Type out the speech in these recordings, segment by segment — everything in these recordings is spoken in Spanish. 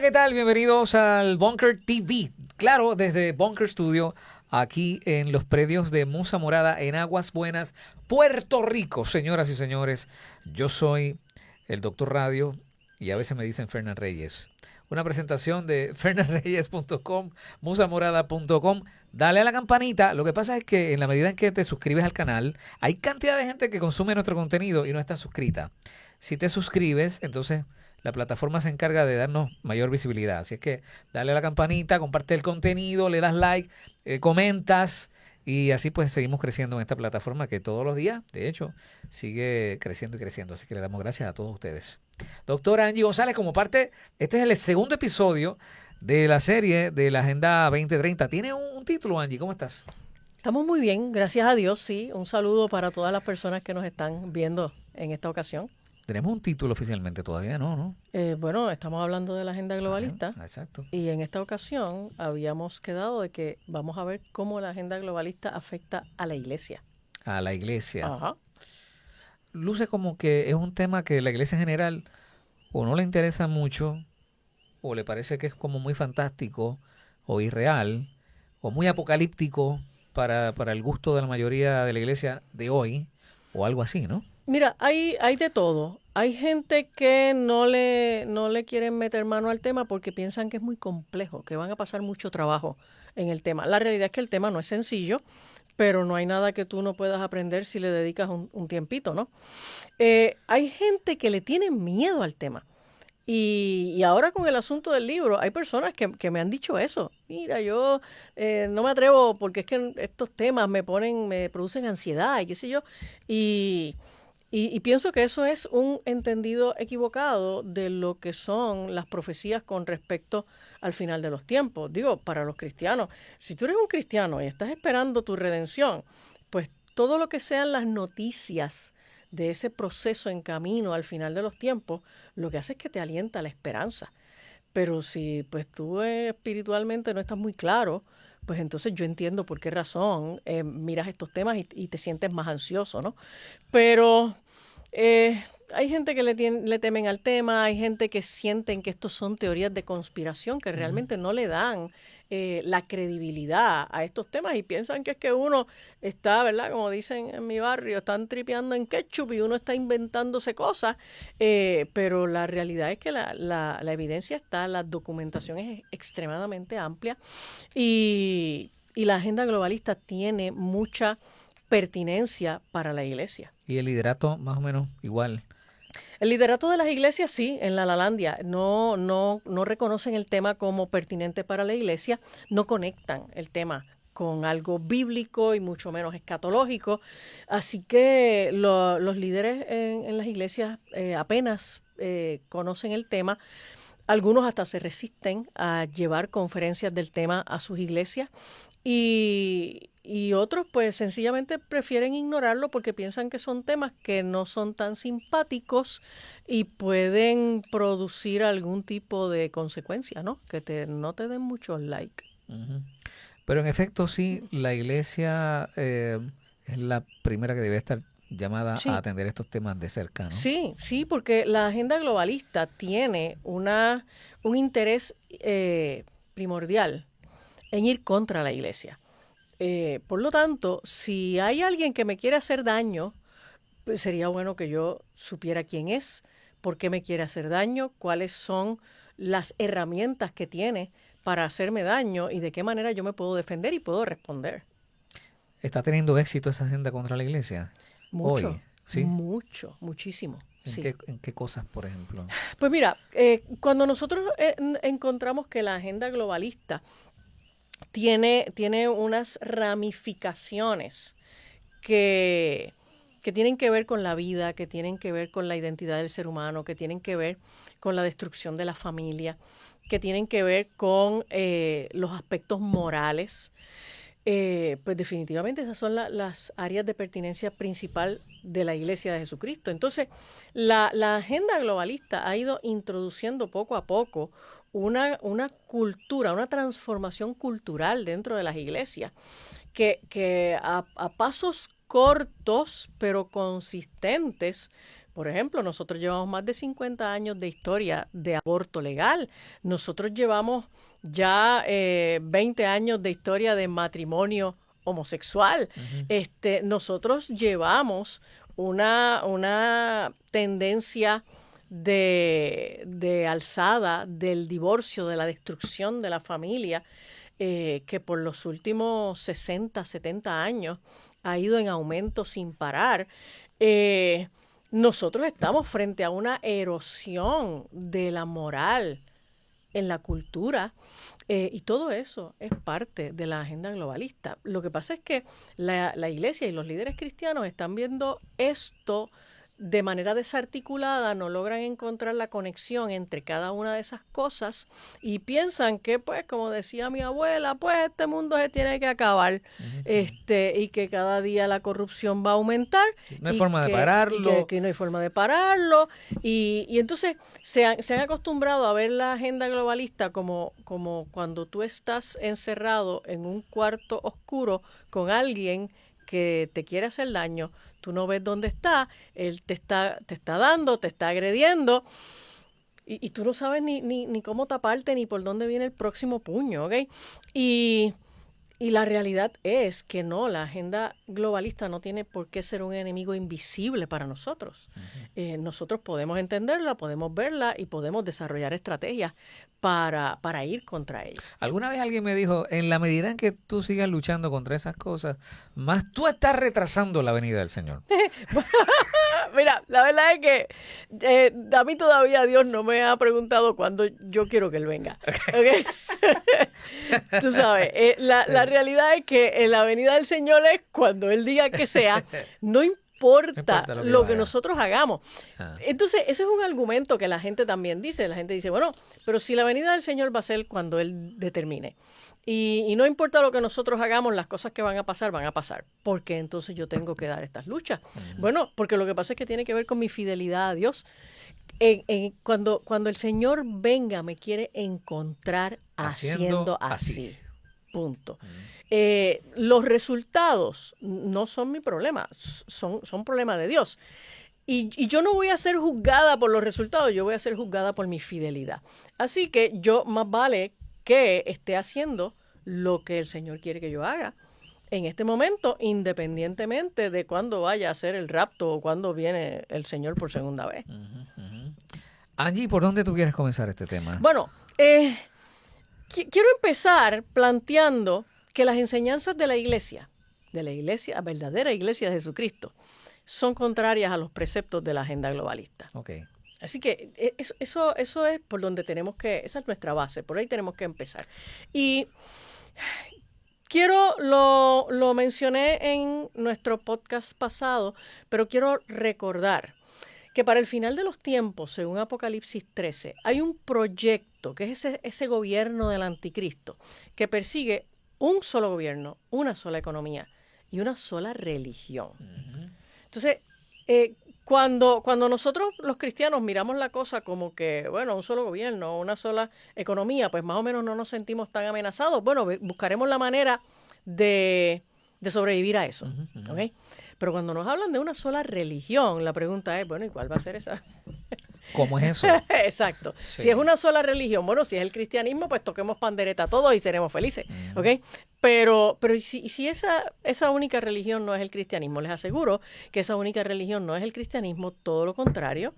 Hola, ¿qué tal? Bienvenidos al Bunker TV. Claro, desde Bunker Studio, aquí en los predios de Musa Morada, en Aguas Buenas, Puerto Rico. Señoras y señores, yo soy el Doctor Radio y a veces me dicen Fernán Reyes. Una presentación de fernanreyes.com, musamorada.com. Dale a la campanita. Lo que pasa es que en la medida en que te suscribes al canal, hay cantidad de gente que consume nuestro contenido y no está suscrita. Si te suscribes, entonces la plataforma se encarga de darnos mayor visibilidad. Así es que dale a la campanita, comparte el contenido, le das like, comentas y así pues seguimos creciendo en esta plataforma que todos los días, de hecho, sigue creciendo y creciendo. Así que le damos gracias a todos ustedes. Doctora Angie González, como parte, este es el segundo episodio de la serie de la Agenda 2030. ¿Tiene un título, Angie? ¿Cómo estás? Estamos muy bien, gracias a Dios, sí. Un saludo para todas las personas que nos están viendo en esta ocasión. Tenemos un título oficialmente todavía, ¿no? Bueno, estamos hablando de la agenda globalista Exacto. y en esta ocasión habíamos quedado de que vamos a ver cómo la agenda globalista afecta a la iglesia. A la iglesia. Ajá. Luce como que es un tema que la iglesia en general o no le interesa mucho, o le parece que es como muy fantástico, o irreal, o muy apocalíptico para el gusto de la mayoría de la iglesia de hoy, o algo así, ¿no? Mira, hay de todo. Hay gente que no le quieren meter mano al tema porque piensan que es muy complejo, que van a pasar mucho trabajo en el tema. La realidad es que el tema no es sencillo, pero no hay nada que tú no puedas aprender si le dedicas un tiempito, ¿no? Hay gente que le tiene miedo al tema. Y ahora con el asunto del libro, hay personas que me han dicho eso. Mira, yo no me atrevo porque es que estos temas me producen ansiedad y qué sé yo. Y, y pienso que eso es un entendido equivocado de lo que son las profecías con respecto al final de los tiempos. Digo, para los cristianos, si tú eres un cristiano y estás esperando tu redención, pues todo lo que sean las noticias de ese proceso en camino al final de los tiempos, lo que hace es que te alienta la esperanza. Pero si pues tú espiritualmente no estás muy claro, pues entonces yo entiendo por qué razón miras estos temas y te sientes más ansioso, ¿no? Pero hay gente que le temen al tema, hay gente que sienten que estos son teorías de conspiración que realmente no le dan la credibilidad a estos temas y piensan que es que uno está, ¿verdad? Como dicen en mi barrio, están tripeando en ketchup y uno está inventándose cosas, pero la realidad es que la evidencia está, la documentación es extremadamente amplia y la agenda globalista tiene mucha pertinencia para la iglesia. Y el liderato más o menos igual. El liderato de las iglesias sí, en la Lalandia, no reconocen el tema como pertinente para la iglesia, no conectan el tema con algo bíblico y mucho menos escatológico. Así que los líderes en las iglesias apenas conocen el tema. Algunos hasta se resisten a llevar conferencias del tema a sus iglesias y otros pues sencillamente prefieren ignorarlo porque piensan que son temas que no son tan simpáticos y pueden producir algún tipo de consecuencia, ¿no? No te den muchos like. Ujú. Pero en efecto sí, la iglesia es la primera que debe estar llamada a Sí, atender estos temas de cerca, ¿no? sí, porque la agenda globalista tiene un interés primordial en ir contra la iglesia. Por lo tanto, si hay alguien que me quiere hacer daño, pues sería bueno que yo supiera quién es, por qué me quiere hacer daño, cuáles son las herramientas que tiene para hacerme daño y de qué manera yo me puedo defender y puedo responder. ¿Está teniendo éxito esa agenda contra la iglesia hoy? Mucho, ¿Sí? muchísimo, ¿En sí. en qué cosas, por ejemplo? Pues mira, cuando nosotros encontramos que la agenda globalista tiene unas ramificaciones que, que tienen que ver con la vida, que tienen que ver con la identidad del ser humano, que tienen que ver con la destrucción de la familia, que tienen que ver con los aspectos morales. Pues definitivamente esas son las áreas de pertinencia principal de la Iglesia de Jesucristo. Entonces, la agenda globalista ha ido introduciendo poco a poco una cultura, una transformación cultural dentro de las iglesias, que a pasos cortos pero consistentes Por ejemplo, nosotros llevamos más de 50 años de historia de aborto legal. Nosotros llevamos ya 20 años de historia de matrimonio homosexual. Nosotros llevamos una tendencia de alzada del divorcio, de la destrucción de la familia, que por los últimos 60, 70 años ha ido en aumento sin parar. Nosotros estamos frente a una erosión de la moral en la cultura, y todo eso es parte de la agenda globalista. Lo que pasa es que la iglesia y los líderes cristianos están viendo esto de manera desarticulada, no logran encontrar la conexión entre cada una de esas cosas y piensan que, pues, como decía mi abuela, pues este mundo se tiene que acabar, y que cada día la corrupción va a aumentar. No hay forma de pararlo. Y que no hay forma de pararlo. Y entonces se han acostumbrado a ver la agenda globalista como cuando tú estás encerrado en un cuarto oscuro con alguien que te quiere hacer daño, tú no ves dónde está, él te está dando, te está agrediendo, y tú no sabes ni cómo taparte, ni por dónde viene el próximo puño, ¿ok? Y la realidad es que no, la agenda globalista no tiene por qué ser un enemigo invisible para nosotros. Nosotros podemos entenderla, podemos verla y podemos desarrollar estrategias para ir contra ella. Alguna vez alguien me dijo, en la medida en que tú sigas luchando contra esas cosas, más tú estás retrasando la venida del Señor. Mira, la verdad es que a mí todavía Dios no me ha preguntado cuándo yo quiero que Él venga. ¿Okay? Tú sabes, la realidad es que la venida del Señor es cuando Él diga que sea, no importa lo que nosotros hagamos. Entonces, ese es un argumento que la gente también dice. La gente dice, bueno, pero si la venida del Señor va a ser cuando Él determine. Y no importa lo que nosotros hagamos, las cosas que van a pasar, porque entonces yo tengo que dar estas luchas. Bueno, porque lo que pasa es que tiene que ver con mi fidelidad a Dios. Cuando el Señor venga, me quiere encontrar haciendo así. Punto. Los resultados no son mi problema, son problema de Dios. Y yo no voy a ser juzgada por los resultados, yo voy a ser juzgada por mi fidelidad. Así que yo más vale que esté haciendo lo que el Señor quiere que yo haga en este momento, independientemente de cuándo vaya a ser el rapto o cuándo viene el Señor por segunda vez. Angie, ¿por dónde tú quieres comenzar este tema? Bueno, quiero empezar planteando que las enseñanzas de la iglesia, verdadera iglesia de Jesucristo, son contrarias a los preceptos de la agenda globalista. Okay. Así que eso es por donde esa es nuestra base, por ahí tenemos que empezar. Y lo mencioné en nuestro podcast pasado, pero quiero recordar que para el final de los tiempos, según Apocalipsis 13, hay un proyecto que es ese gobierno del anticristo que persigue un solo gobierno, una sola economía y una sola religión. Entonces, cuando nosotros los cristianos miramos la cosa como que, bueno, un solo gobierno, una sola economía, pues más o menos no nos sentimos tan amenazados. Bueno, buscaremos la manera de sobrevivir a eso. ¿Okay? Pero cuando nos hablan de una sola religión, la pregunta es, bueno, ¿y cuál va a ser esa? ¿Cómo es eso? Exacto. Sí. Si es una sola religión, bueno, si es el cristianismo, pues toquemos pandereta todos y seremos felices. ¿Ok? Pero si esa única religión no es el cristianismo, les aseguro que esa única religión no es el cristianismo, todo lo contrario.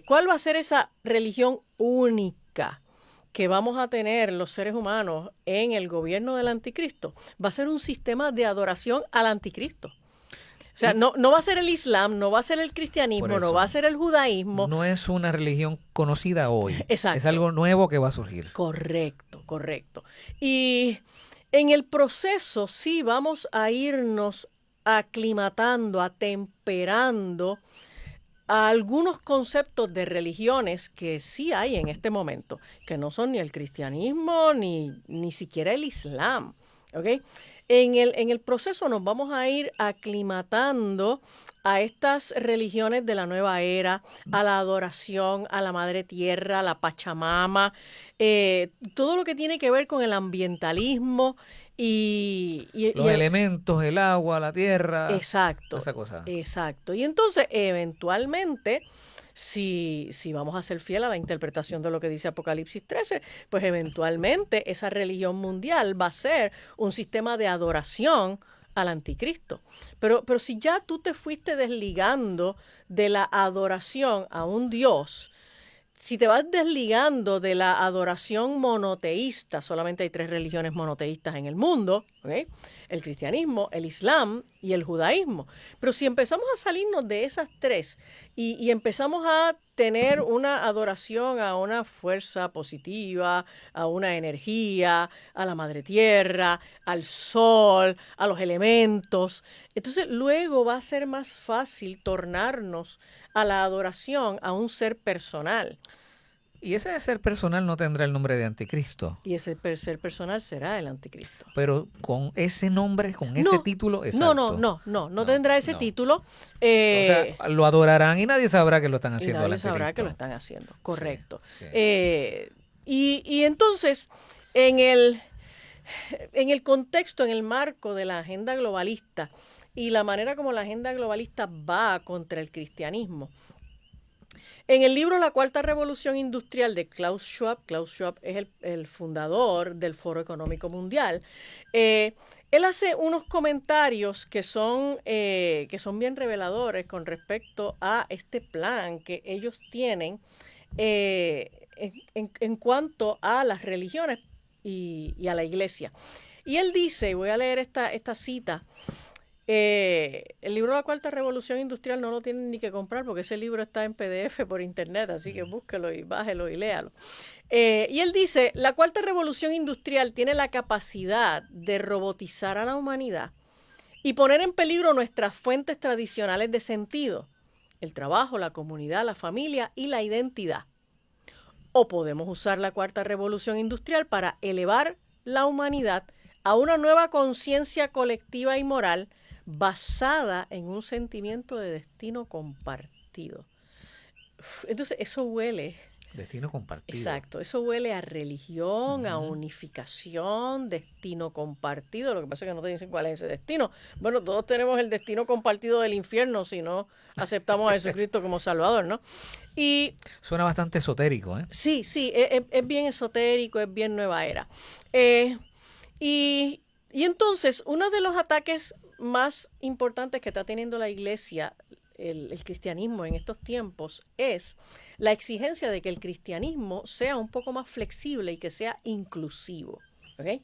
¿Cuál va a ser esa religión única que vamos a tener los seres humanos en el gobierno del anticristo? Va a ser un sistema de adoración al anticristo. O sea, no va a ser el Islam, no va a ser el cristianismo, no va a ser el judaísmo. No es una religión conocida hoy. Exacto. Es algo nuevo que va a surgir. Correcto. Y en el proceso sí vamos a irnos aclimatando, atemperando a algunos conceptos de religiones que sí hay en este momento, que no son ni el cristianismo ni siquiera el Islam. ¿ok? En el proceso nos vamos a ir aclimatando a estas religiones de la nueva era, a la adoración, a la Madre Tierra, a la Pachamama, todo lo que tiene que ver con el ambientalismo Los elementos, el agua, la tierra, exacto, esa cosa. exacto. Y entonces, eventualmente, si vamos a ser fiel a la interpretación de lo que dice Apocalipsis 13, pues eventualmente esa religión mundial va a ser un sistema de adoración al anticristo. Pero si ya tú te fuiste desligando de la adoración a un Dios, si te vas desligando de la adoración monoteísta, solamente hay 3 religiones monoteístas en el mundo, ¿ok? El cristianismo, el islam y el judaísmo. Pero si empezamos a salirnos de esas 3 y empezamos a tener una adoración a una fuerza positiva, a una energía, a la madre tierra, al sol, a los elementos, entonces luego va a ser más fácil tornarnos a la adoración a un ser personal. Y ese ser personal no tendrá el nombre de anticristo. Y ese ser personal será el anticristo. Pero con ese nombre, con ese título, exacto. No tendrá ese título. O sea, lo adorarán y nadie sabrá que lo están haciendo al nadie anticristo. sabrá que lo están haciendo, correcto. Sí. Y entonces, en el contexto, en el marco de la agenda globalista y la manera como la agenda globalista va contra el cristianismo, en el libro La Cuarta Revolución Industrial de Klaus Schwab es el fundador del Foro Económico Mundial, él hace unos comentarios que son bien reveladores con respecto a este plan que ellos tienen en cuanto a las religiones y a la iglesia. Y él dice, voy a leer esta cita, el libro La Cuarta Revolución Industrial no lo tienen ni que comprar porque ese libro está en PDF por internet, así que búsquelo y bájelo y léalo. Y él dice, la Cuarta Revolución Industrial tiene la capacidad de robotizar a la humanidad y poner en peligro nuestras fuentes tradicionales de sentido, el trabajo, la comunidad, la familia y la identidad. O podemos usar la Cuarta Revolución Industrial para elevar la humanidad a una nueva conciencia colectiva y moral basada en un sentimiento de destino compartido. Entonces, eso huele. Destino compartido. Exacto, eso huele a religión, a unificación, destino compartido. Lo que pasa es que no te dicen cuál es ese destino. Bueno, todos tenemos el destino compartido del infierno si no aceptamos a Jesucristo como Salvador, ¿no? Y suena bastante esotérico, ¿eh? Sí, es bien esotérico, es bien nueva era. Y entonces, uno de los ataques más importantes que está teniendo la iglesia, el cristianismo en estos tiempos, es la exigencia de que el cristianismo sea un poco más flexible y que sea inclusivo. ¿Okay?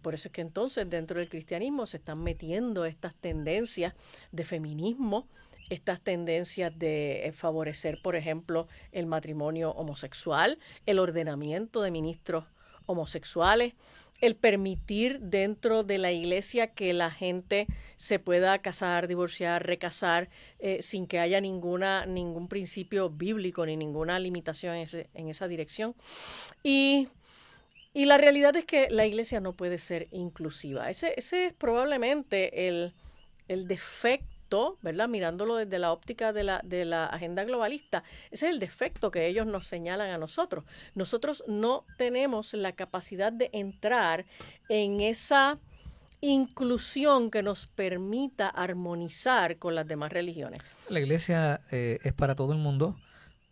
Por eso es que entonces dentro del cristianismo se están metiendo estas tendencias de feminismo, estas tendencias de favorecer, por ejemplo, el matrimonio homosexual, el ordenamiento de ministros homosexuales, el permitir dentro de la iglesia que la gente se pueda casar, divorciar, recasar, sin que haya ningún principio bíblico ni ninguna limitación en esa dirección. Y la realidad es que la iglesia no puede ser inclusiva. Ese es probablemente el defecto, ¿verdad? Mirándolo desde la óptica de la agenda globalista, ese es el defecto que ellos nos señalan a nosotros. Nosotros no tenemos la capacidad de entrar en esa inclusión que nos permita armonizar con las demás religiones. La iglesia es para todo el mundo,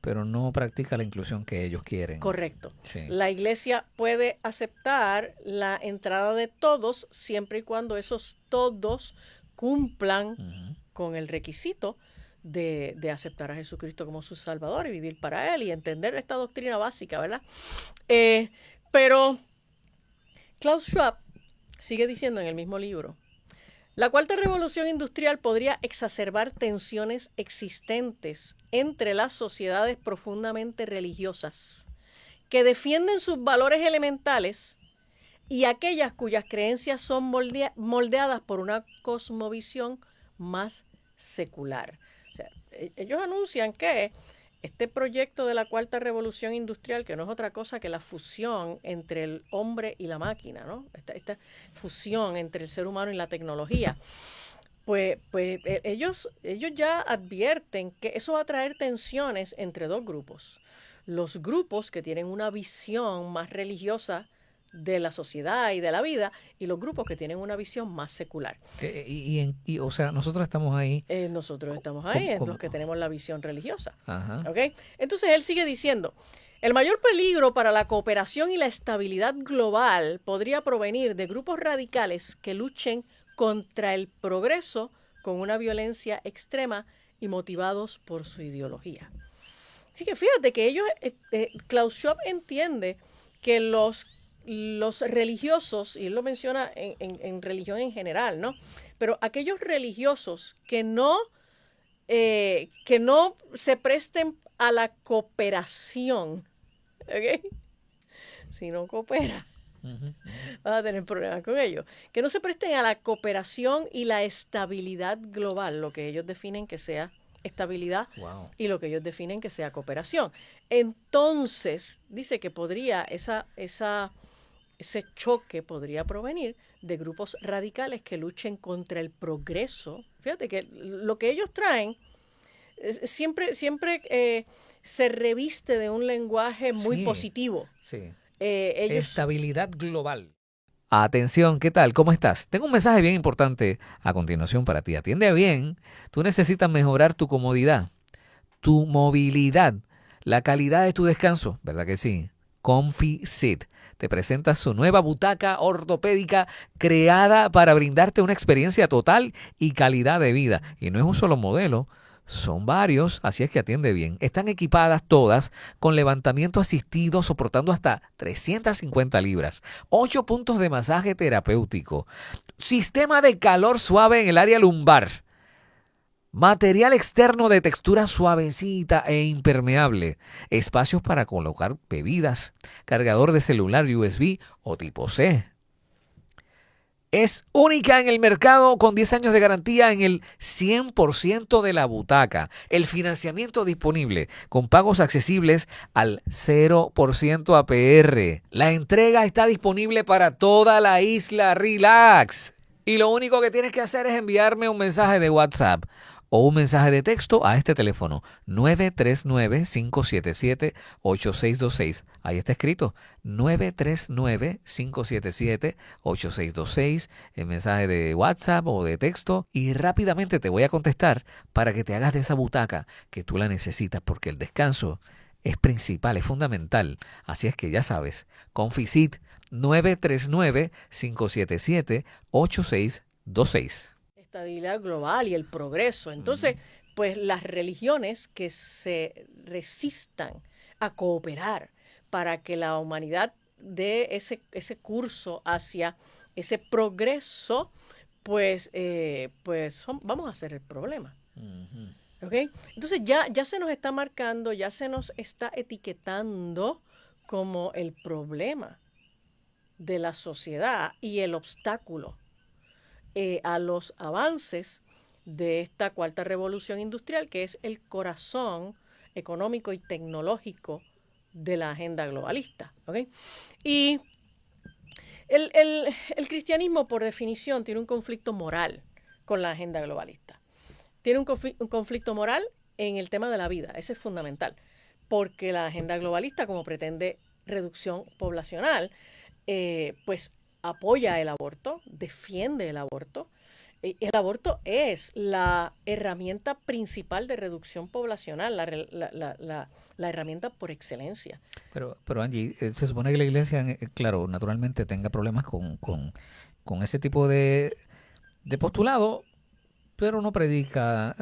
pero no practica la inclusión que ellos quieren. Correcto. Sí. La iglesia puede aceptar la entrada de todos siempre y cuando esos todos cumplan con el requisito de aceptar a Jesucristo como su Salvador y vivir para Él y entender esta doctrina básica, ¿verdad? Pero Klaus Schwab sigue diciendo en el mismo libro, la Cuarta Revolución Industrial podría exacerbar tensiones existentes entre las sociedades profundamente religiosas que defienden sus valores elementales y aquellas cuyas creencias son moldeadas por una cosmovisión más secular. O sea, ellos anuncian que este proyecto de la cuarta revolución industrial, que no es otra cosa que la fusión entre el hombre y la máquina, ¿no? Esta fusión entre el ser humano y la tecnología, ellos ya advierten que eso va a traer tensiones entre dos grupos. Los grupos que tienen una visión más religiosa de la sociedad y de la vida, y los grupos que tienen una visión más secular. O sea, nosotros estamos ahí. Nosotros estamos ahí, en ¿Cómo? los que tenemos la visión religiosa. Ajá. ¿Okay? Entonces él sigue diciendo, el mayor peligro para la cooperación y la estabilidad global podría provenir de grupos radicales que luchen contra el progreso con una violencia extrema y motivados por su ideología. Así que fíjate que ellos, Klaus Schwab entiende que los religiosos, y él lo menciona en religión en general, ¿no? Pero aquellos religiosos que no se presten a la cooperación, ¿ok? Si no coopera, vas a tener problemas con ellos. Que no se presten a la cooperación y la estabilidad global, lo que ellos definen que sea estabilidad y lo que ellos definen que sea cooperación. Entonces, dice que podría ese choque podría provenir de grupos radicales que luchen contra el progreso. Fíjate que lo que ellos traen siempre se reviste de un lenguaje muy positivo. Sí. Estabilidad global. Atención, ¿qué tal? ¿Cómo estás? Tengo un mensaje bien importante a continuación para ti. Atiende bien. Tú necesitas mejorar tu comodidad, tu movilidad, la calidad de tu descanso, ¿verdad que sí? ComfiSeat te presenta su nueva butaca ortopédica creada para brindarte una experiencia total y calidad de vida. Y no es un solo modelo, son varios, así es que atiende bien. Están equipadas todas con levantamiento asistido soportando hasta 350 libras, 8 puntos de masaje terapéutico, sistema de calor suave en el área lumbar, material externo de textura suavecita e impermeable, espacios para colocar bebidas, cargador de celular USB o tipo C. Es única en el mercado con 10 años de garantía en el 100% de la butaca. El financiamiento disponible con pagos accesibles al 0% APR. La entrega está disponible para toda la isla. Relax. Y lo único que tienes que hacer es enviarme un mensaje de WhatsApp o un mensaje de texto a este teléfono 939-577-8626. Ahí está escrito 939-577-8626, el mensaje de WhatsApp o de texto, y rápidamente te voy a contestar para que te hagas de esa butaca que tú la necesitas, porque el descanso es principal, es fundamental. Así es que ya sabes, ComfiSeat 939-577-8626. Estabilidad global y el progreso. Entonces, pues las religiones que se resistan a cooperar para que la humanidad dé ese curso hacia ese progreso, vamos a ser el problema. ¿Okay? Entonces ya se nos está marcando, ya se nos está etiquetando como el problema de la sociedad y el obstáculo a los avances de esta cuarta revolución industrial, que es el corazón económico y tecnológico de la agenda globalista. ¿Okay? Y el cristianismo, por definición, tiene un conflicto moral con la agenda globalista. Tiene un conflicto moral en el tema de la vida, ese es fundamental, porque la agenda globalista, como pretende reducción poblacional, pues apoya el aborto, defiende el aborto. El aborto es la herramienta principal de reducción poblacional, la herramienta por excelencia. Pero Angie, se supone que la iglesia, claro, naturalmente tenga problemas con ese tipo de postulado, pero no predica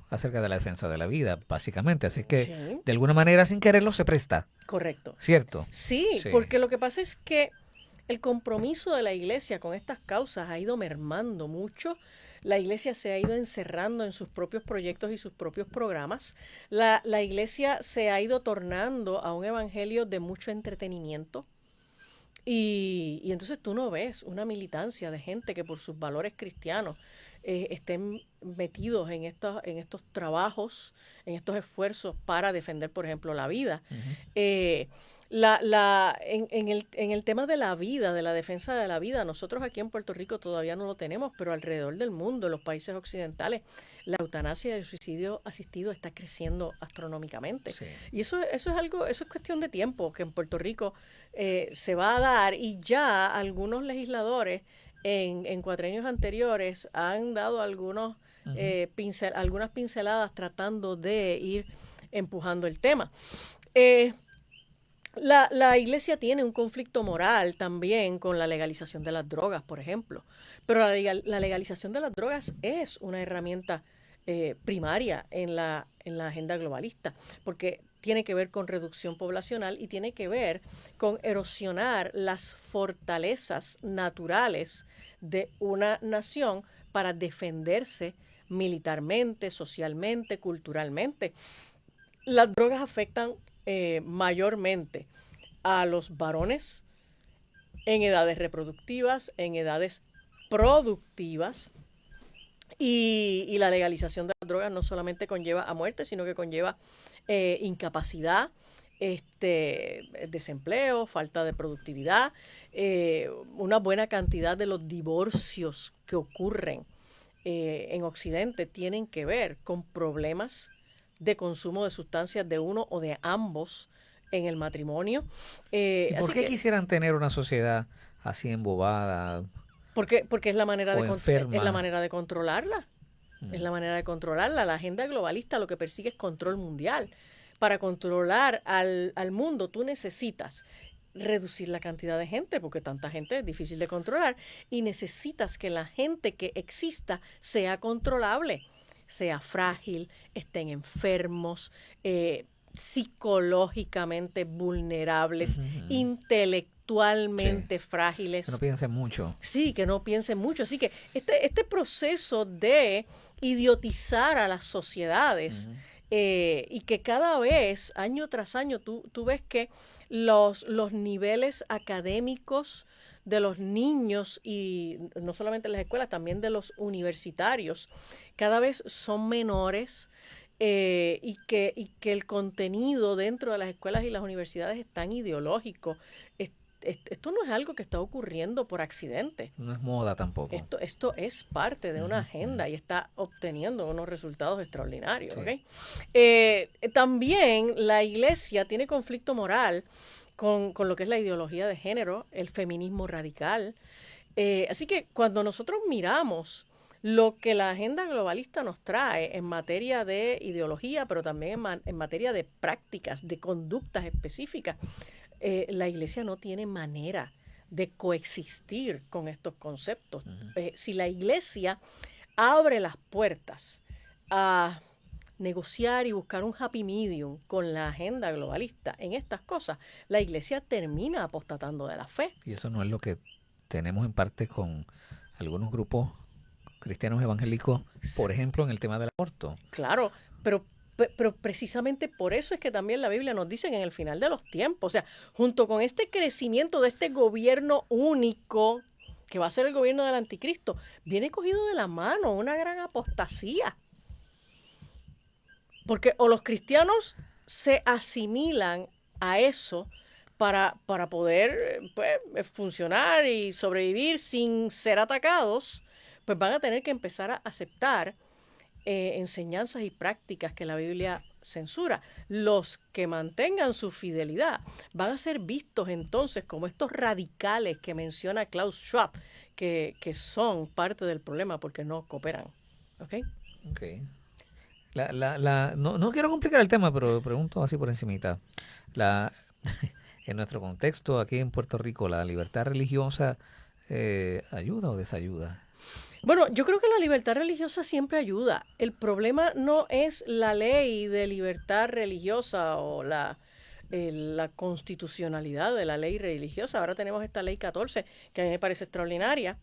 acerca de la defensa de la vida, básicamente. Así que, sí, de alguna manera, sin quererlo, se presta. Correcto. ¿Cierto? Sí, porque lo que pasa es que el compromiso de la iglesia con estas causas ha ido mermando mucho. La iglesia se ha ido encerrando en sus propios proyectos y sus propios programas. La iglesia se ha ido tornando a un evangelio de mucho entretenimiento. Y entonces tú no ves una militancia de gente que por sus valores cristianos estén metidos en estos trabajos, en estos esfuerzos para defender, por ejemplo, la vida. En el tema de la vida, de la defensa de la vida, nosotros aquí en Puerto Rico todavía no lo tenemos, pero alrededor del mundo, en los países occidentales, la eutanasia y el suicidio asistido está creciendo astronómicamente. Sí. Y eso es algo, eso es cuestión de tiempo, que en Puerto Rico se va a dar, y ya algunos legisladores en cuatrenios anteriores han dado algunas pinceladas tratando de ir empujando el tema. La iglesia tiene un conflicto moral también con la legalización de las drogas, por ejemplo. Pero la legalización de las drogas es una herramienta primaria en la agenda globalista, porque tiene que ver con reducción poblacional y tiene que ver con erosionar las fortalezas naturales de una nación para defenderse militarmente, socialmente, culturalmente. Las drogas afectan mayormente a los varones en edades reproductivas, en edades productivas, y la legalización de las drogas no solamente conlleva a muerte, sino que conlleva incapacidad, desempleo, falta de productividad, una buena cantidad de los divorcios que ocurren en Occidente tienen que ver con problemas de consumo de sustancias de uno o de ambos en el matrimonio. ¿Y por qué quisieran tener una sociedad así embobada? Porque es la manera enferma. Es la manera de controlarla. Es la manera de controlarla. La agenda globalista lo que persigue es control mundial. Para controlar al mundo tú necesitas reducir la cantidad de gente, porque tanta gente es difícil de controlar, y necesitas que la gente que exista sea controlable, sea frágil, estén enfermos, psicológicamente vulnerables, intelectualmente frágiles. Que no piensen mucho. Sí, que no piensen mucho. Así que este proceso de idiotizar a las sociedades y que cada vez, año tras año, tú ves que los niveles académicos de los niños, y no solamente en las escuelas, también de los universitarios, cada vez son menores, y que el contenido dentro de las escuelas y las universidades es tan ideológico. Esto no es algo que está ocurriendo por accidente. No es moda tampoco. Esto es parte de una agenda y está obteniendo unos resultados extraordinarios. Sí. ¿Okay? También la iglesia tiene conflicto moral con lo que es la ideología de género, el feminismo radical. Así que cuando nosotros miramos lo que la agenda globalista nos trae en materia de ideología, pero también en materia de prácticas, de conductas específicas, la iglesia no tiene manera de coexistir con estos conceptos. Si la iglesia abre las puertas a negociar y buscar un happy medium con la agenda globalista en estas cosas, la iglesia termina apostatando de la fe. Y eso no es lo que tenemos en parte con algunos grupos cristianos evangélicos, por ejemplo, en el tema del aborto. Claro, pero precisamente por eso es que también la Biblia nos dice que en el final de los tiempos, o sea, junto con este crecimiento de este gobierno único, que va a ser el gobierno del anticristo, viene cogido de la mano una gran apostasía. Porque o los cristianos se asimilan a eso para poder funcionar y sobrevivir sin ser atacados, pues van a tener que empezar a aceptar enseñanzas y prácticas que la Biblia censura. Los que mantengan su fidelidad van a ser vistos entonces como estos radicales que menciona Klaus Schwab, que son parte del problema porque no cooperan. ¿Ok? Okay. No quiero complicar el tema, pero pregunto así por encimita. En nuestro contexto, aquí en Puerto Rico, ¿la libertad religiosa ayuda o desayuda? Bueno, yo creo que la libertad religiosa siempre ayuda. El problema no es la ley de libertad religiosa o la constitucionalidad de la ley religiosa. Ahora tenemos esta ley 14, que a mí me parece extraordinaria.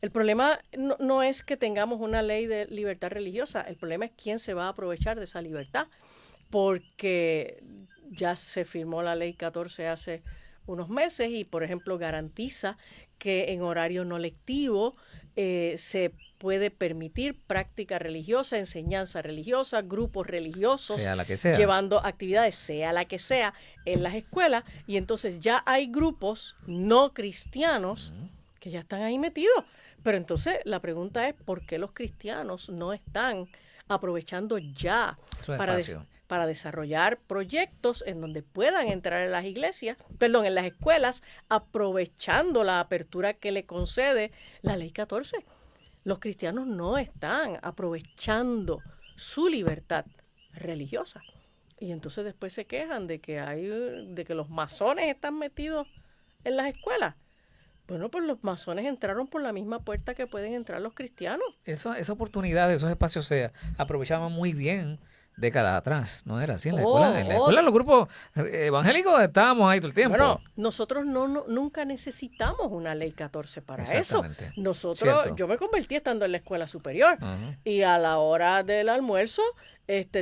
El problema no es que tengamos una ley de libertad religiosa, el problema es quién se va a aprovechar de esa libertad, porque ya se firmó la ley 14 hace unos meses y, por ejemplo, garantiza que en horario no lectivo se puede permitir práctica religiosa, enseñanza religiosa, grupos religiosos, Sea la que sea. llevando actividades, sea la que sea, en las escuelas. Y entonces ya hay grupos no cristianos que ya están ahí metidos. Pero entonces la pregunta es, ¿por qué los cristianos no están aprovechando ya para desarrollar proyectos en donde puedan entrar en las iglesias, perdón, en las escuelas, aprovechando la apertura que le concede la Ley 14? Los cristianos no están aprovechando su libertad religiosa. Y entonces después se quejan de que los masones están metidos en las escuelas. Bueno, pues los masones entraron por la misma puerta que pueden entrar los cristianos. Esa oportunidad, esos espacios se aprovechaban muy bien décadas atrás, ¿no era así? En la escuela, los grupos evangélicos estábamos ahí todo el tiempo. Bueno, nosotros nunca necesitamos una ley 14 para eso. Yo me convertí estando en la escuela superior y a la hora del almuerzo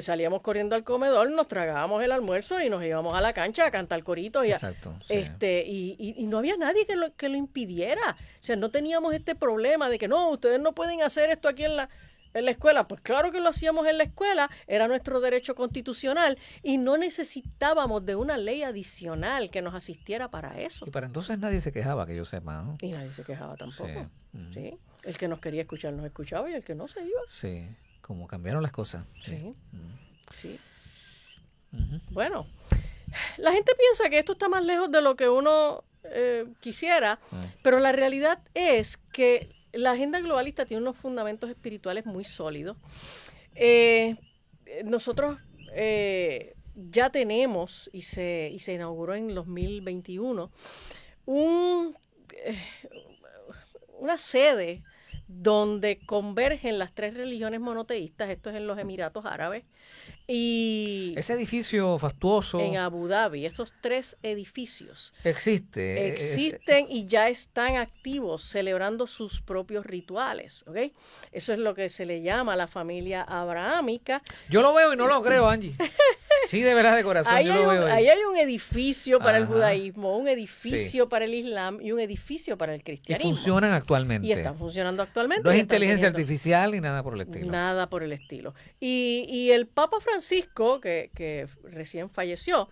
salíamos corriendo al comedor, nos tragábamos el almuerzo y nos íbamos a la cancha a cantar coritos. Y no había nadie que lo impidiera. O sea, no teníamos este problema de que no, ustedes no pueden hacer esto aquí en la escuela. Pues claro que lo hacíamos en la escuela, era nuestro derecho constitucional y no necesitábamos de una ley adicional que nos asistiera para eso. Y para entonces nadie se quejaba, que yo sepa, ¿no? Y nadie se quejaba tampoco. Sí. El que nos quería escuchar nos escuchaba y el que no se iba. Sí, como cambiaron las cosas. Sí. Bueno, la gente piensa que esto está más lejos de lo que uno quisiera, pero la realidad es que la agenda globalista tiene unos fundamentos espirituales muy sólidos. Nosotros ya tenemos, y se inauguró en 2021, una sede donde convergen las 3 religiones monoteístas. Esto es en los Emiratos Árabes. Y ese edificio fastuoso en Abu Dhabi, esos 3 edificios existen y ya están activos celebrando sus propios rituales, ¿ok? Eso es lo que se le llama la familia abrahámica. Yo lo veo y no lo creo, Angie. Sí, de verdad, de corazón, yo lo veo. Ahí hay un edificio para el judaísmo, un edificio para el islam y un edificio para el cristianismo. Y funcionan actualmente. Y están funcionando actualmente. No es inteligencia artificial ni nada por el estilo. Nada por el estilo. Y el Papa Francisco, que recién falleció,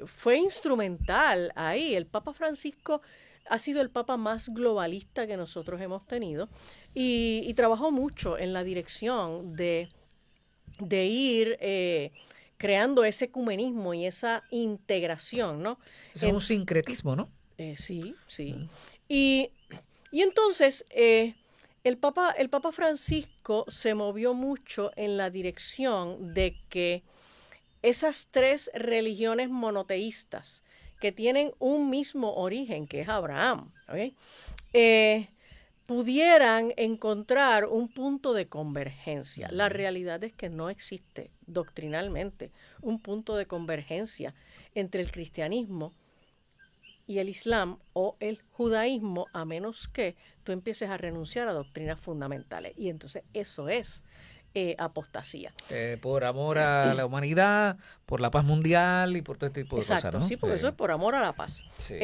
fue instrumental ahí. El Papa Francisco ha sido el Papa más globalista que nosotros hemos tenido y trabajó mucho en la dirección de ir creando ese ecumenismo y esa integración, ¿no? Es un sincretismo, ¿no? Sí. Y entonces el Papa Francisco se movió mucho en la dirección de que esas 3 religiones monoteístas que tienen un mismo origen, que es Abraham, ¿okay? Pudieran encontrar un punto de convergencia. La realidad es que no existe doctrinalmente un punto de convergencia entre el cristianismo y el islam o el judaísmo, a menos que tú empieces a renunciar a doctrinas fundamentales. Y entonces eso es apostasía. Por amor a la humanidad, por la paz mundial y por todo este tipo de cosas, ¿no? Sí, porque eso es por amor a la paz. Sí.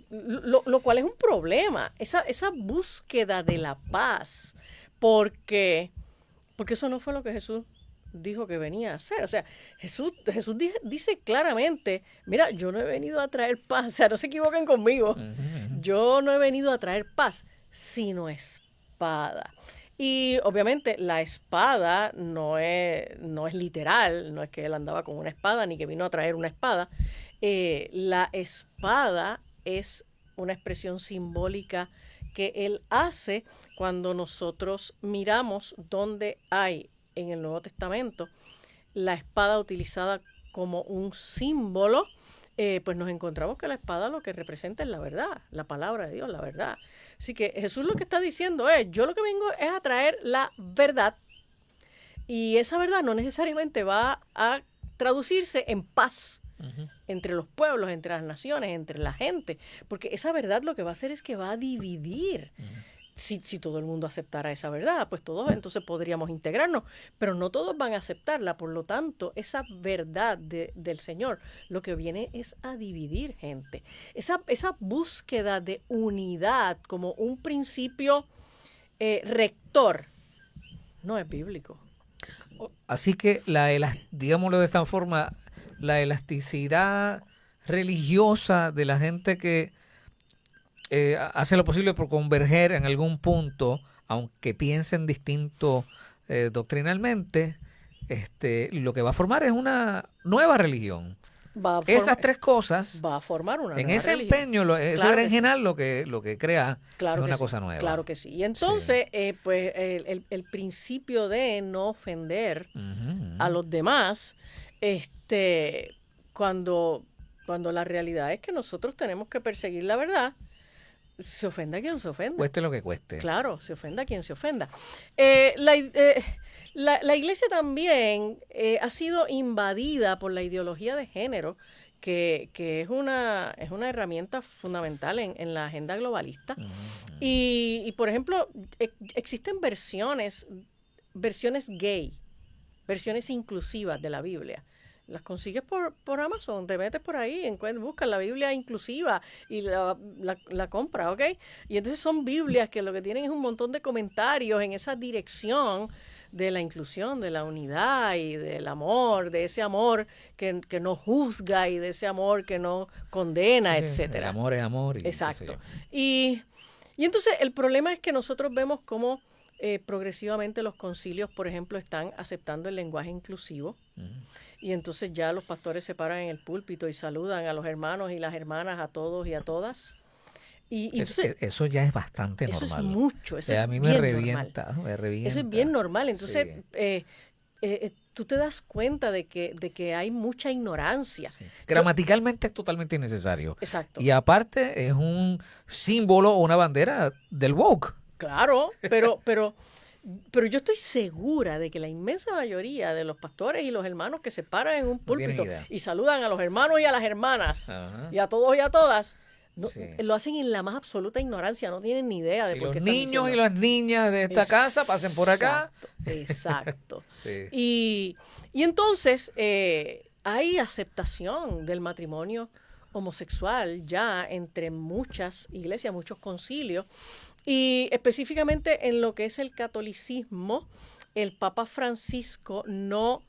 Lo cual es un problema, esa búsqueda de la paz, porque eso no fue lo que Jesús dijo que venía a hacer. O sea, Jesús dice claramente, mira, yo no he venido a traer paz, o sea, no se equivoquen conmigo, yo no he venido a traer paz, sino espada. Y obviamente la espada no es literal, no es que él andaba con una espada ni que vino a traer una espada. La espada es una expresión simbólica que él hace cuando nosotros miramos donde hay en el Nuevo Testamento la espada utilizada como un símbolo. Pues nos encontramos que la espada lo que representa es la verdad, la palabra de Dios, la verdad. Así que Jesús lo que está diciendo es, yo lo que vengo es a traer la verdad y esa verdad no necesariamente va a traducirse en paz entre los pueblos, entre las naciones, entre la gente, porque esa verdad lo que va a hacer es que va a dividir. si todo el mundo aceptara esa verdad, pues todos entonces podríamos integrarnos, pero no todos van a aceptarla. Por lo tanto, esa verdad del Señor lo que viene es a dividir gente. Esa búsqueda de unidad como un principio rector no es bíblico. Así que digámoslo de esta forma, la elasticidad religiosa de la gente que hace lo posible por converger en algún punto, aunque piensen distinto doctrinalmente, lo que va a formar es una nueva religión. Esas tres cosas, va a formar una en nueva ese religión. empeño, ese Claro que berenjenal lo que crea Claro es una que cosa sí, nueva. claro que sí. Y entonces, pues el principio de no ofender a los demás, cuando la realidad es que nosotros tenemos que perseguir la verdad, se ofenda quien se ofenda. Cueste lo que cueste. Claro, se ofenda quien se ofenda. La iglesia también ha sido invadida por la ideología de género, que es una herramienta fundamental en la agenda globalista. Y por ejemplo, existen versiones gay, versiones inclusivas de la Biblia. Las consigues por Amazon, te metes por ahí, buscas la Biblia inclusiva y la compras, ¿ok? Y entonces son Biblias que lo que tienen es un montón de comentarios en esa dirección de la inclusión, de la unidad y del amor, de ese amor que no juzga y de ese amor que no condena, Sí, etcétera. el amor es amor. Exacto. Y entonces el problema es que nosotros vemos cómo progresivamente los concilios, por ejemplo, están aceptando el lenguaje inclusivo. Y entonces ya los pastores se paran en el púlpito y saludan a los hermanos y las hermanas, a todos y a todas. Y entonces, eso ya es bastante normal. Eso es mucho, eso a es mí bien me revienta, normal. me revienta. Eso es bien normal. Entonces, tú te das cuenta de que hay mucha ignorancia. Sí. Gramaticalmente es totalmente innecesario. Exacto. Y aparte es un símbolo o una bandera del woke. Claro, pero yo estoy segura de que la inmensa mayoría de los pastores y los hermanos que se paran en un púlpito y saludan a los hermanos y a las hermanas, y a todos y a todas, lo hacen en la más absoluta ignorancia, no tienen ni idea de por qué están diciendo. Los niños y las niñas de esta casa pasen por acá. Exacto. Y entonces hay aceptación del matrimonio homosexual ya entre muchas iglesias, muchos concilios. Y específicamente en lo que es el catolicismo, el Papa Francisco no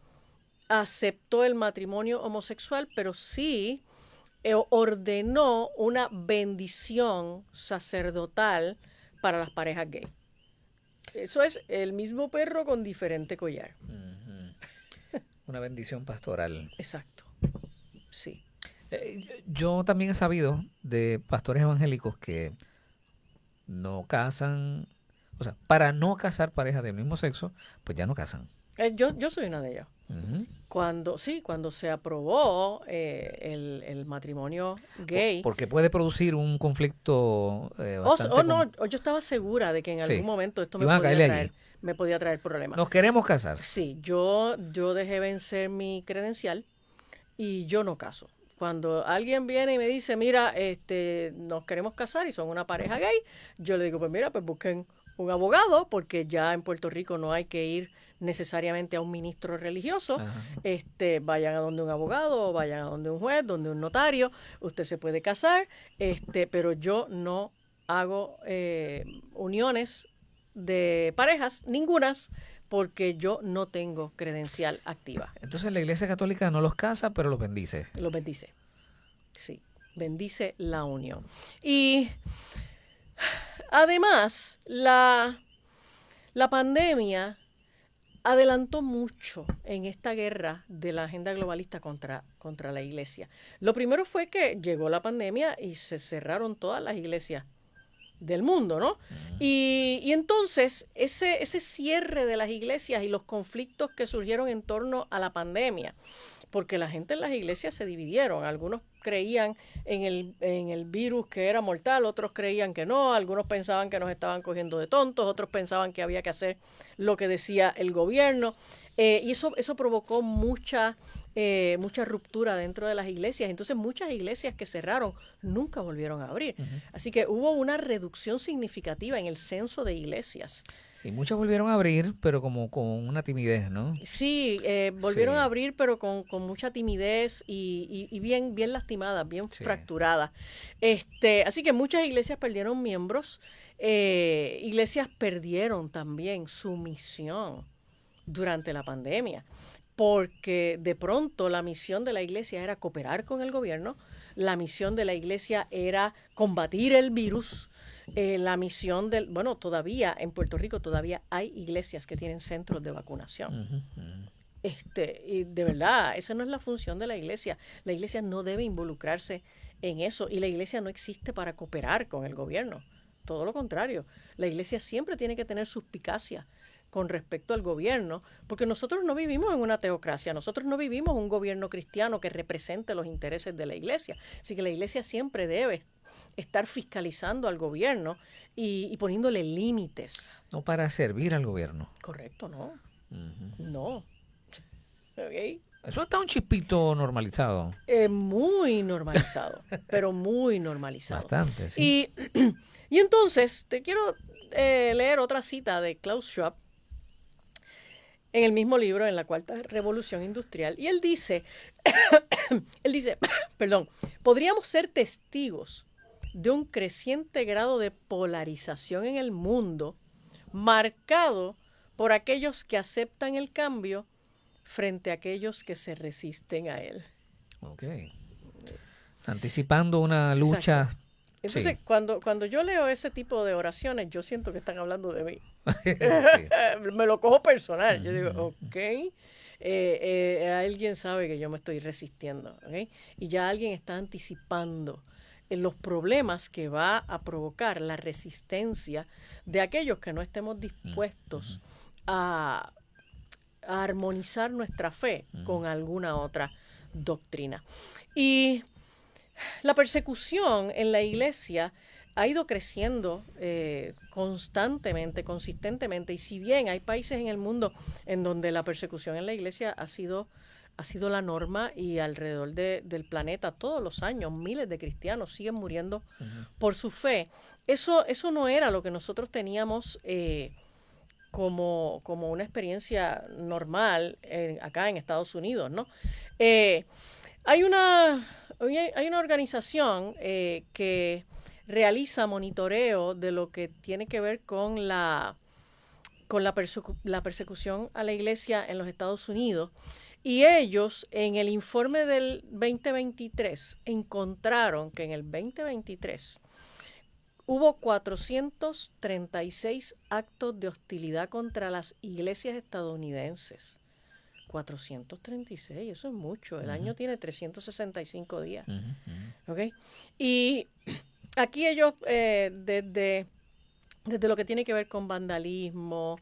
aceptó el matrimonio homosexual, pero sí ordenó una bendición sacerdotal para las parejas gay. Eso es el mismo perro con diferente collar. Una bendición pastoral. Exacto, sí. Yo también he sabido de pastores evangélicos que no casan, o sea, para no casar parejas del mismo sexo, pues ya no casan. Yo soy una de ellas. Cuando se aprobó el matrimonio gay. Porque puede producir un conflicto bastante... yo estaba segura de que en algún momento esto me podía traer problemas. Nos queremos casar. Sí, yo dejé vencer mi credencial y yo no caso. Cuando alguien viene y me dice, mira, nos queremos casar y son una pareja gay, yo le digo, pues mira, pues busquen un abogado, porque ya en Puerto Rico no hay que ir necesariamente a un ministro religioso. Vayan a donde un abogado, vayan a donde un juez, donde un notario, usted se puede casar, pero yo no hago uniones de parejas, ningunas, porque yo no tengo credencial activa. Entonces la Iglesia Católica no los casa, pero los bendice. Los bendice, sí, bendice la unión. Y además, la pandemia adelantó mucho en esta guerra de la agenda globalista contra la iglesia. Lo primero fue que llegó la pandemia y se cerraron todas las iglesias del mundo, ¿no? Y entonces ese cierre de las iglesias y los conflictos que surgieron en torno a la pandemia, porque la gente en las iglesias se dividieron. Algunos creían en el virus que era mortal, otros creían que no, algunos pensaban que nos estaban cogiendo de tontos, otros pensaban que había que hacer lo que decía el gobierno, y eso provocó mucha mucha ruptura dentro de las iglesias. Entonces muchas iglesias que cerraron nunca volvieron a abrir. Así que hubo una reducción significativa en el censo de iglesias. Y muchas volvieron a abrir, pero como con una timidez, ¿no? Sí, volvieron Sí. a abrir, pero con mucha timidez y bien, bien lastimadas, bien Sí. fracturadas. Así que muchas iglesias perdieron miembros. Iglesias perdieron también su misión durante la pandemia, porque de pronto la misión de la iglesia era cooperar con el gobierno, la misión de la iglesia era combatir el virus, la misión bueno, todavía en Puerto Rico todavía hay iglesias que tienen centros de vacunación. Y de verdad, esa no es la función de la iglesia. La iglesia no debe involucrarse en eso y la iglesia no existe para cooperar con el gobierno. Todo lo contrario, la iglesia siempre tiene que tener suspicacia con respecto al gobierno, porque nosotros no vivimos en una teocracia, nosotros no vivimos un gobierno cristiano que represente los intereses de la iglesia. Así que la iglesia siempre debe estar fiscalizando al gobierno y poniéndole límites. No para servir al gobierno. Correcto, ¿no? No. ¿Okay? Eso está un chispito normalizado. Muy normalizado, pero muy normalizado. Bastante, sí. Y entonces te quiero leer otra cita de Klaus Schwab en el mismo libro, en la Cuarta Revolución Industrial. Y él dice, perdón, podríamos ser testigos de un creciente grado de polarización en el mundo, marcado por aquellos que aceptan el cambio frente a aquellos que se resisten a él. Ok. Anticipando una lucha. Exacto. Entonces, Sí. cuando yo leo ese tipo de oraciones, yo siento que están hablando de mí. Sí. Me lo cojo personal. Yo digo, ok, alguien sabe que yo me estoy resistiendo, ¿okay? Y ya alguien está anticipando los problemas que va a provocar la resistencia de aquellos que no estemos dispuestos a armonizar nuestra fe con alguna otra doctrina. Y la persecución en la iglesia ha ido creciendo constantemente, consistentemente, y si bien hay países en el mundo en donde la persecución en la iglesia ha sido la norma, y alrededor del planeta todos los años miles de cristianos siguen muriendo por su fe, eso no era lo que nosotros teníamos como una experiencia normal acá en Estados Unidos, ¿no? Hay una organización que realiza monitoreo de lo que tiene que ver con la persecución a la iglesia en los Estados Unidos, y ellos en el informe del 2023 encontraron que en el 2023 hubo 436 actos de hostilidad contra las iglesias estadounidenses. 436, eso es mucho. El año tiene 365 días. ¿Okay? Y aquí ellos, desde lo que tiene que ver con vandalismo,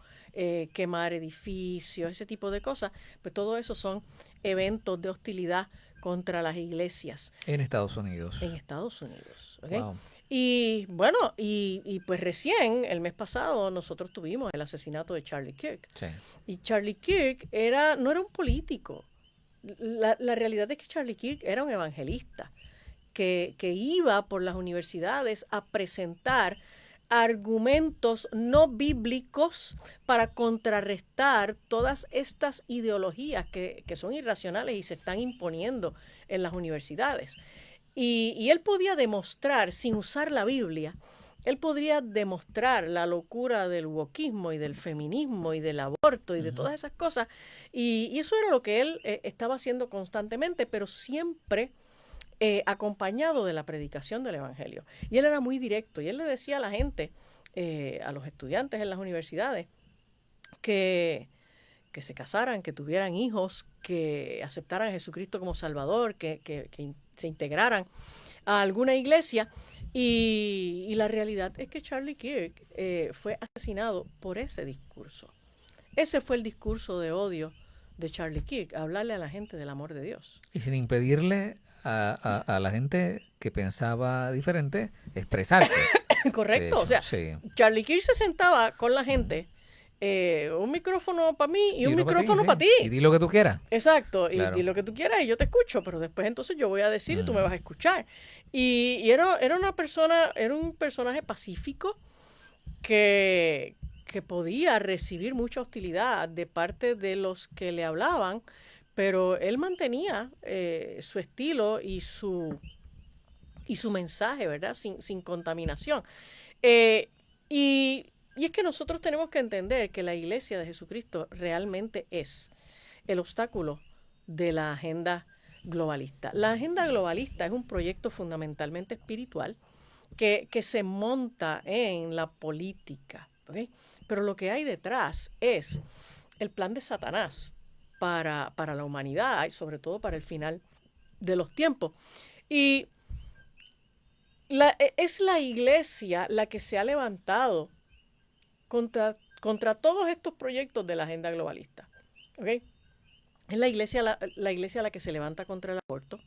quemar edificios, ese tipo de cosas, pues todo eso son eventos de hostilidad contra las iglesias. En Estados Unidos. En Estados Unidos. ¿Okay? Wow. Y bueno, y pues recién, el mes pasado, nosotros tuvimos el asesinato de Charlie Kirk. Sí. Y Charlie Kirk no era un político. La realidad es que Charlie Kirk era un evangelista que iba por las universidades a presentar argumentos no bíblicos para contrarrestar todas estas ideologías que son irracionales y se están imponiendo en las universidades. Y él podía demostrar, sin usar la Biblia, él podría demostrar la locura del wokismo y del feminismo y del aborto y de todas esas cosas. Y eso era lo que él estaba haciendo constantemente, pero siempre acompañado de la predicación del Evangelio. Y él era muy directo, y él le decía a la gente, a los estudiantes en las universidades, que se casaran, que tuvieran hijos, que aceptaran a Jesucristo como Salvador, que se integraran a alguna iglesia. Y la realidad es que Charlie Kirk fue asesinado por ese discurso. Ese fue el discurso de odio de Charlie Kirk, hablarle a la gente del amor de Dios. Y sin impedirle a la gente que pensaba diferente expresarse. Correcto, o sea, sí. Charlie Kirk se sentaba con la gente un micrófono para mí y un uno micrófono para ti. Y di lo que tú quieras. Exacto, Claro. y di lo que tú quieras y yo te escucho, pero después entonces yo voy a decir y tú me vas a escuchar. Y era una persona, era un personaje pacífico que podía recibir mucha hostilidad de parte de los que le hablaban, pero él mantenía su estilo y su mensaje, ¿verdad? Sin contaminación. Y es que nosotros tenemos que entender que la Iglesia de Jesucristo realmente es el obstáculo de la agenda globalista. La agenda globalista es un proyecto fundamentalmente espiritual que se monta en la política, ¿okay? Pero lo que hay detrás es el plan de Satanás para la humanidad y sobre todo para el final de los tiempos. Y es la Iglesia la que se ha levantado contra todos estos proyectos de la agenda globalista. ¿Okay? Es la iglesia la que se levanta contra el aborto.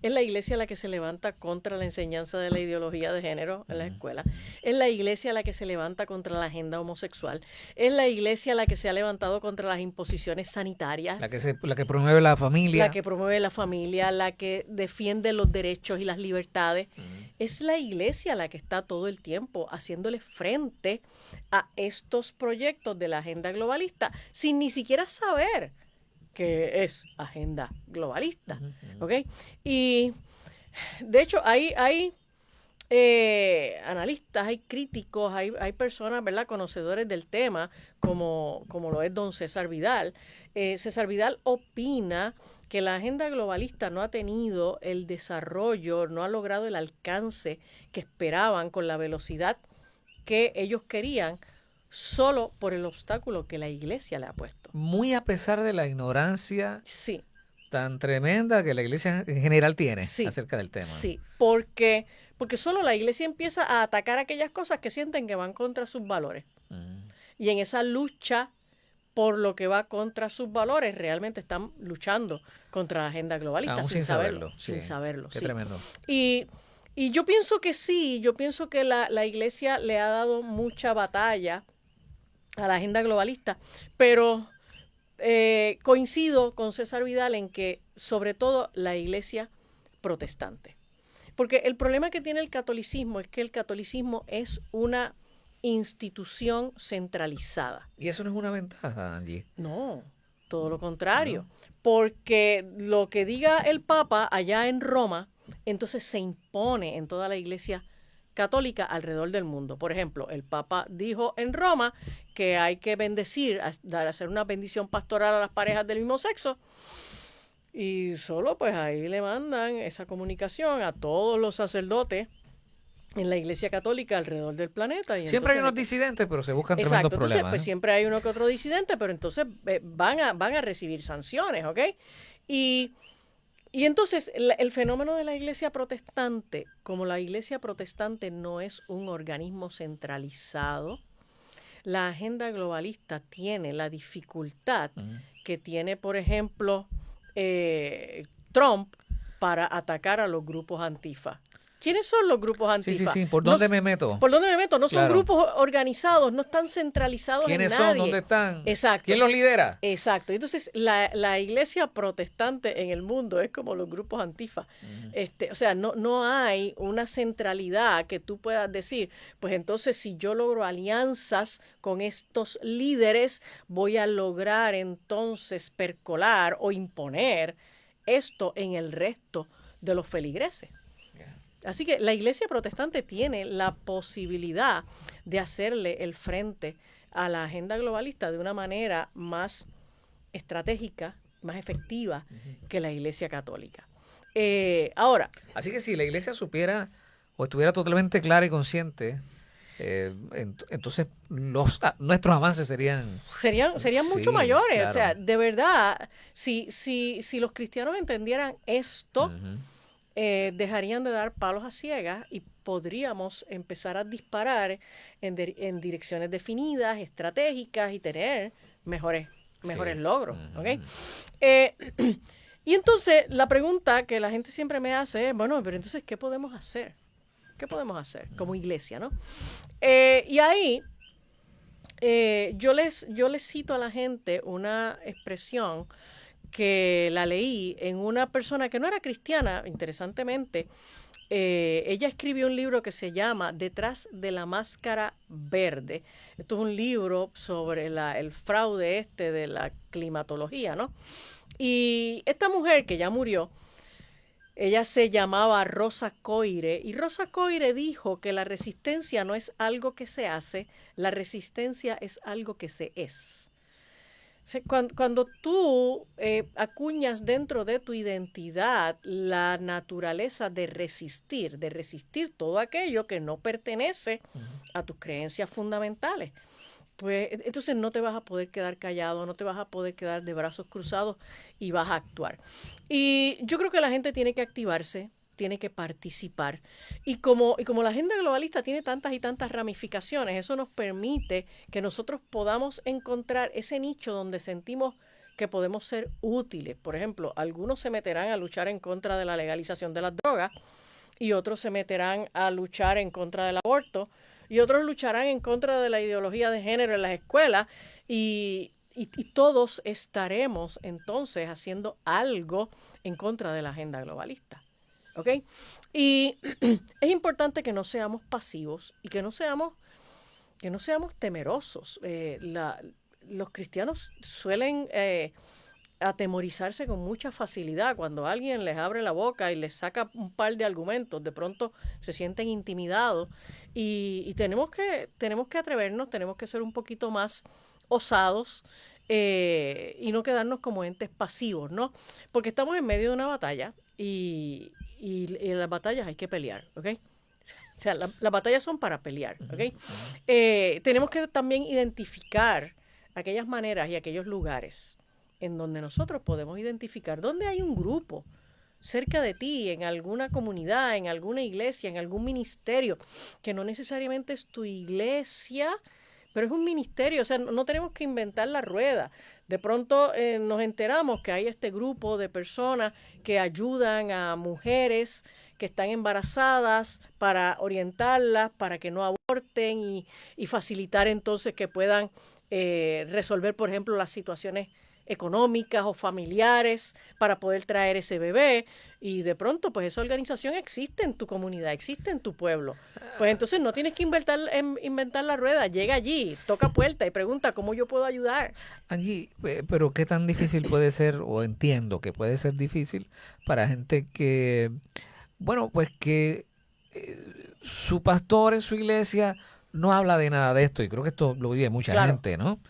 Es la iglesia la que se levanta contra la enseñanza de la ideología de género en las escuelas. Es la iglesia la que se levanta contra la agenda homosexual. Es la iglesia la que se ha levantado contra las imposiciones sanitarias. La que promueve la familia. La que promueve la familia, la que defiende los derechos y las libertades. Es la iglesia la que está todo el tiempo haciéndole frente a estos proyectos de la agenda globalista sin ni siquiera saber que es agenda globalista, ¿ok? Y de hecho hay analistas, hay críticos, hay personas, ¿verdad?, conocedores del tema, como lo es don César Vidal. César Vidal opina que la agenda globalista no ha tenido el desarrollo, no ha logrado el alcance que esperaban con la velocidad que ellos querían, solo por el obstáculo que la iglesia le ha puesto. Muy a pesar de la ignorancia Sí. tan tremenda que la iglesia en general tiene acerca del tema. Sí, porque solo la iglesia empieza a atacar aquellas cosas que sienten que van contra sus valores. Y en esa lucha por lo que va contra sus valores, realmente están luchando contra la agenda globalista. Aún sin saberlo. Sin saberlo, Qué sí. tremendo. Y yo pienso que sí, yo pienso que la iglesia le ha dado mucha batalla a la agenda globalista, pero coincido con César Vidal en que sobre todo la iglesia protestante. Porque el problema que tiene el catolicismo es que el catolicismo es una institución centralizada. Y eso no es una ventaja, Angie. No, todo lo contrario. No. Porque lo que diga el Papa allá en Roma, entonces se impone en toda la iglesia católica alrededor del mundo. Por ejemplo, el Papa dijo en Roma que hay que bendecir, hacer una bendición pastoral a las parejas del mismo sexo. Y solo pues ahí le mandan esa comunicación a todos los sacerdotes en la iglesia católica alrededor del planeta. Y siempre entonces, hay unos disidentes, pero se buscan exacto, tremendos entonces, problemas. Pues siempre hay uno que otro disidente, pero entonces van a recibir sanciones, ¿ok? Y entonces el fenómeno de la iglesia protestante, como la iglesia protestante no es un organismo centralizado, la agenda globalista tiene la dificultad que tiene, por ejemplo, Trump para atacar a los grupos antifa. ¿Quiénes son los grupos antifa? Sí. ¿Por dónde me meto? ¿Por dónde me meto? No son grupos organizados, no están centralizados en nadie. ¿Quiénes son? ¿Dónde están? Exacto. ¿Quién los lidera? Exacto. Entonces, la iglesia protestante en el mundo es como los grupos antifa. O sea, no hay una centralidad que tú puedas decir, pues entonces si yo logro alianzas con estos líderes, voy a lograr entonces percolar o imponer esto en el resto de los feligreses. Así que la iglesia protestante tiene la posibilidad de hacerle el frente a la agenda globalista de una manera más estratégica, más efectiva que la iglesia católica. Ahora. Así que si la iglesia supiera o estuviera totalmente clara y consciente, entonces nuestros avances serían mucho mayores. Claro. O sea, de verdad, si los cristianos entendieran esto, dejarían de dar palos a ciegas y podríamos empezar a disparar en direcciones definidas, estratégicas y tener mejores logros. ¿Okay? Y entonces la pregunta que la gente siempre me hace es, bueno, pero entonces, ¿qué podemos hacer? ¿Qué podemos hacer como iglesia, no? Y ahí Yo les cito a la gente una expresión que la leí en una persona que no era cristiana, interesantemente. Ella escribió un libro que se llama Detrás de la máscara verde. Esto es un libro sobre el fraude de la climatología, ¿no? Y esta mujer que ya murió, ella se llamaba Rosa Coire, y Rosa Coire dijo que la resistencia no es algo que se hace, la resistencia es algo que se es. Cuando tú acuñas dentro de tu identidad la naturaleza de resistir todo aquello que no pertenece a tus creencias fundamentales, pues entonces no te vas a poder quedar callado, no te vas a poder quedar de brazos cruzados y vas a actuar. Y yo creo que la gente tiene que activarse, tiene que participar. Y como la agenda globalista tiene tantas y tantas ramificaciones, eso nos permite que nosotros podamos encontrar ese nicho donde sentimos que podemos ser útiles. Por ejemplo, algunos se meterán a luchar en contra de la legalización de las drogas y otros se meterán a luchar en contra del aborto y otros lucharán en contra de la ideología de género en las escuelas y todos estaremos entonces haciendo algo en contra de la agenda globalista. ¿Ok? Y es importante que no seamos pasivos y que no seamos temerosos. Los cristianos suelen atemorizarse con mucha facilidad. Cuando alguien les abre la boca y les saca un par de argumentos, de pronto se sienten intimidados y tenemos que atrevernos, tenemos que ser un poquito más osados y no quedarnos como entes pasivos, ¿no? Porque estamos en medio de una batalla y en las batallas hay que pelear, ¿ok? O sea, las batallas son para pelear, ¿ok? Tenemos que también identificar aquellas maneras y aquellos lugares en donde nosotros podemos identificar dónde hay un grupo cerca de ti, en alguna comunidad, en alguna iglesia, en algún ministerio, que no necesariamente es tu iglesia, pero es un ministerio. O sea, no tenemos que inventar la rueda. De pronto nos enteramos que hay este grupo de personas que ayudan a mujeres que están embarazadas para orientarlas, para que no aborten y facilitar entonces que puedan resolver, por ejemplo, las situaciones económicas o familiares para poder traer ese bebé, y de pronto pues esa organización existe en tu comunidad, existe en tu pueblo. Pues entonces no tienes que inventar la rueda, llega allí, toca puerta y pregunta cómo yo puedo ayudar. Angie, pero ¿qué tan difícil puede ser, o entiendo que puede ser difícil para gente que, bueno, pues que su pastor en su iglesia no habla de nada de esto, y creo que esto lo vive mucha Claro. gente, ¿no?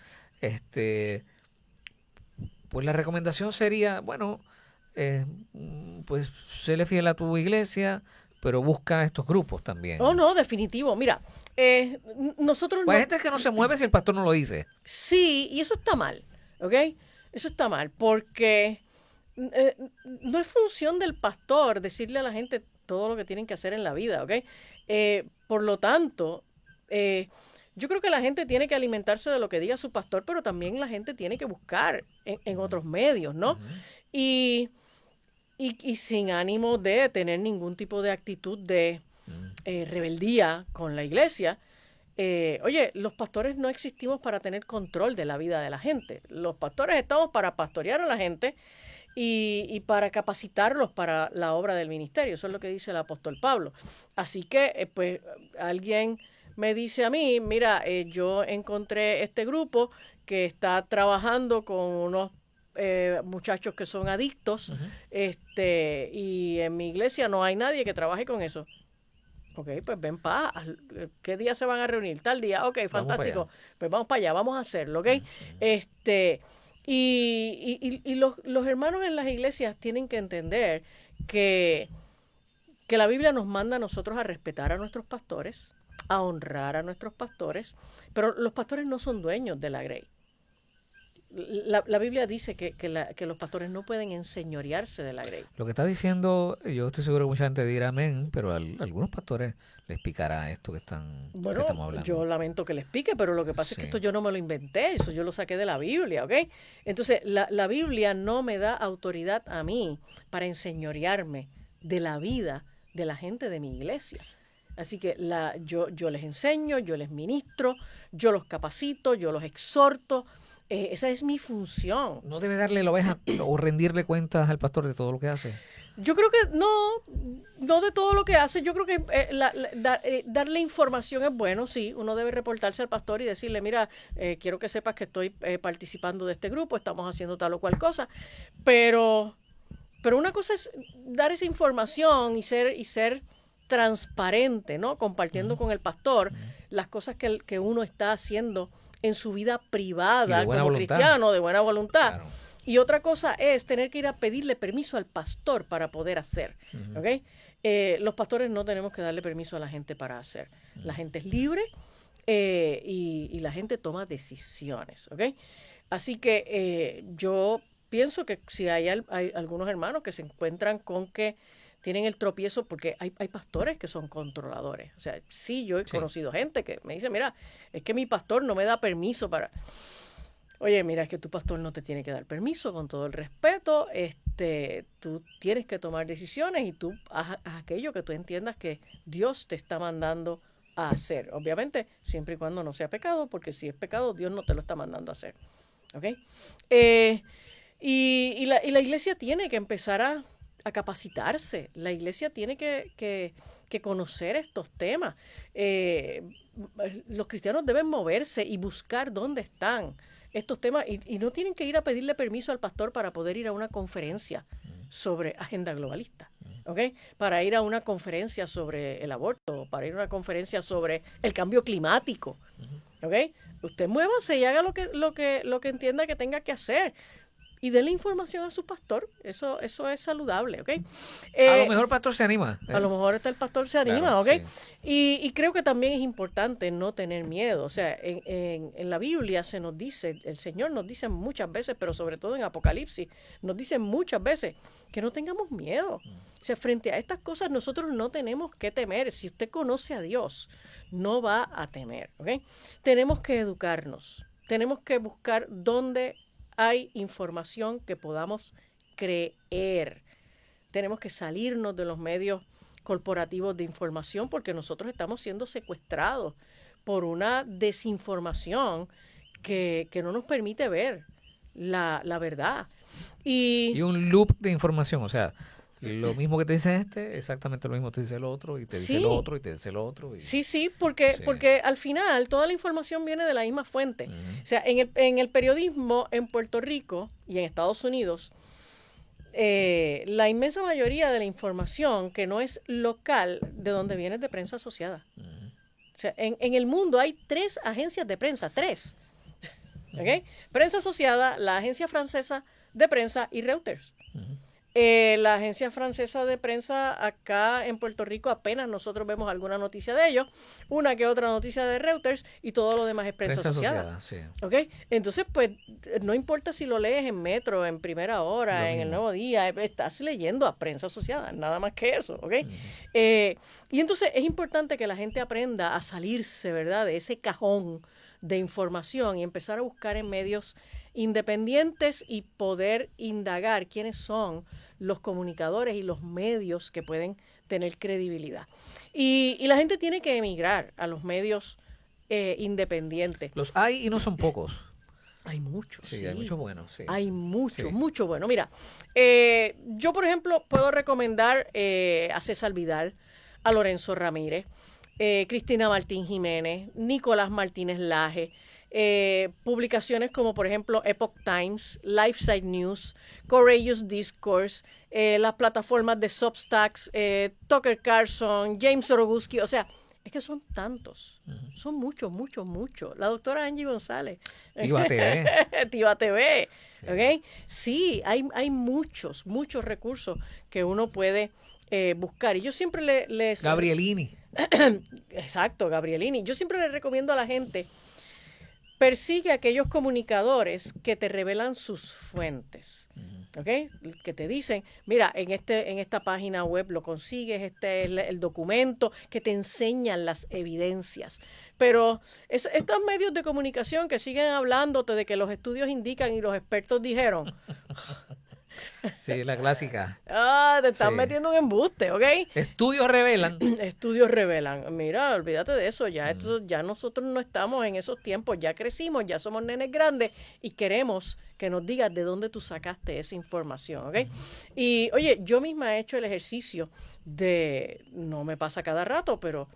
Pues la recomendación sería, bueno, pues séle fiel a tu iglesia, pero busca estos grupos también. Oh, no, definitivo. Mira, nosotros Pues hay no... gente que no se mueve si el pastor no lo dice. Sí, y eso está mal, ¿ok? Eso está mal, porque no es función del pastor decirle a la gente todo lo que tienen que hacer en la vida, ¿ok? Por lo tanto, yo creo que la gente tiene que alimentarse de lo que diga su pastor, pero también la gente tiene que buscar en otros medios, ¿no? Y, y sin ánimo de tener ningún tipo de actitud de rebeldía con la iglesia. Oye, los pastores no existimos para tener control de la vida de la gente. Los pastores estamos para pastorear a la gente y para capacitarlos para la obra del ministerio. Eso es lo que dice el apóstol Pablo. Así que, pues, alguien me dice a mí, mira, yo encontré este grupo que está trabajando con unos muchachos que son adictos, y en mi iglesia no hay nadie que trabaje con eso. Ok, pues ven paz. ¿Qué día se van a reunir? Tal día. Ok, fantástico. Pues vamos para allá, vamos a hacerlo, ¿ok? Y los hermanos en las iglesias tienen que entender que la Biblia nos manda a nosotros a respetar a nuestros pastores, a honrar a nuestros pastores, pero los pastores no son dueños de la grey. La Biblia dice que los pastores no pueden enseñorearse de la grey. Lo que está diciendo, yo estoy seguro que mucha gente dirá amén, pero a algunos pastores les picará esto que estamos hablando. Yo lamento que les pique, pero lo que pasa es que esto yo no me lo inventé, eso yo lo saqué de la Biblia, ¿ok? Entonces, la Biblia no me da autoridad a mí para enseñorearme de la vida de la gente de mi iglesia. Así que yo les enseño, yo les ministro, yo los capacito, yo los exhorto. Esa es mi función. ¿No debe darle la oveja o rendirle cuentas al pastor de todo lo que hace? Yo creo que no de todo lo que hace. Yo creo que darle información es bueno, sí. Uno debe reportarse al pastor y decirle, mira, quiero que sepas que estoy participando de este grupo, estamos haciendo tal o cual cosa. Pero una cosa es dar esa información y ser transparente, ¿no? Compartiendo con el pastor las cosas que uno está haciendo en su vida privada como cristiano, de buena voluntad. Claro. Y otra cosa es tener que ir a pedirle permiso al pastor para poder hacer. ¿Okay? Los pastores no tenemos que darle permiso a la gente para hacer. La gente es libre y la gente toma decisiones. ¿Okay? Así que yo pienso que si hay algunos hermanos que se encuentran con que tienen el tropiezo, porque hay pastores que son controladores. O sea, sí, yo he conocido gente que me dice, mira, es que mi pastor no me da permiso para... Oye, mira, es que tu pastor no te tiene que dar permiso, con todo el respeto. Tú tienes que tomar decisiones y tú haz aquello que tú entiendas que Dios te está mandando a hacer. Obviamente, siempre y cuando no sea pecado, porque si es pecado, Dios no te lo está mandando a hacer. ¿Ok? Y la iglesia tiene que empezar a capacitarse. La iglesia tiene que conocer estos temas. Los cristianos deben moverse y buscar dónde están estos temas y no tienen que ir a pedirle permiso al pastor para poder ir a una conferencia sobre agenda globalista, ¿ok? Para ir a una conferencia sobre el aborto, para ir a una conferencia sobre el cambio climático, ¿ok? Usted muévase y haga lo que entienda que tenga que hacer. Y denle información a su pastor. Eso es saludable, ¿ok? A lo mejor el pastor se anima. A lo mejor el pastor se anima, claro, ¿ok? Sí. Y creo que también es importante no tener miedo. O sea, en la Biblia se nos dice, el Señor nos dice muchas veces, pero sobre todo en Apocalipsis, nos dice muchas veces que no tengamos miedo. O sea, frente a estas cosas nosotros no tenemos que temer. Si usted conoce a Dios, no va a temer, ¿ok? Tenemos que educarnos. Tenemos que buscar dónde hay información que podamos creer. Tenemos que salirnos de los medios corporativos de información porque nosotros estamos siendo secuestrados por una desinformación que no nos permite ver la verdad. Y un loop de información, o sea, lo mismo que te dice exactamente lo mismo te dice el otro, y te dice el otro, y te dice el otro. Y... Sí, porque al final toda la información viene de la misma fuente. O sea, en el periodismo en Puerto Rico y en Estados Unidos, la inmensa mayoría de la información que no es local, de donde viene es de prensa asociada. O sea, en el mundo hay 3 agencias de prensa, 3. ¿Okay? Prensa asociada, la agencia francesa de prensa y Reuters. La agencia francesa de prensa acá en Puerto Rico apenas nosotros vemos alguna noticia de ellos, una que otra noticia de Reuters y todo lo demás es prensa asociada. Sí. ¿Okay? Entonces, pues, no importa si lo lees en Metro, en Primera Hora, en El Nuevo Día, estás leyendo a prensa asociada, nada más que eso, ¿ok? Y entonces es importante que la gente aprenda a salirse, ¿verdad?, de ese cajón de información y empezar a buscar en medios independientes y poder indagar quiénes son los comunicadores y los medios que pueden tener credibilidad. Y la gente tiene que emigrar a los medios independientes. Los hay y no son pocos. Hay muchos. Sí, hay muchos buenos. Sí. Hay mucho bueno. Mira, yo, por ejemplo, puedo recomendar a César Vidal, a Lorenzo Ramírez, Cristina Martín Jiménez, Nicolás Martínez Laje, publicaciones como por ejemplo Epoch Times, Lifeside News, Courageous Discourse, las plataformas de Substacks, Tucker Carlson, James Roguski, o sea, es que son tantos, son muchos. La doctora Angie González. Tiva TV. Tiva TV, sí. ¿Okay? Sí, hay muchos recursos que uno puede buscar. Y yo siempre les... Gabrielini. Exacto, Gabrielini. Yo siempre le recomiendo a la gente, persigue a aquellos comunicadores que te revelan sus fuentes, ¿ok? Que te dicen, mira, en esta página web lo consigues, este es el documento, que te enseñan las evidencias. Pero estos medios de comunicación que siguen hablándote de que los estudios indican y los expertos dijeron, Sí, la clásica. Te están Sí. metiendo un embuste, ¿ok? Estudios revelan. Estudios revelan, mira, olvídate de eso, ya nosotros no estamos en esos tiempos, ya crecimos, ya somos nenes grandes y queremos que nos digas de dónde tú sacaste esa información, ¿ok? Y oye, yo misma he hecho el ejercicio no me pasa cada rato, pero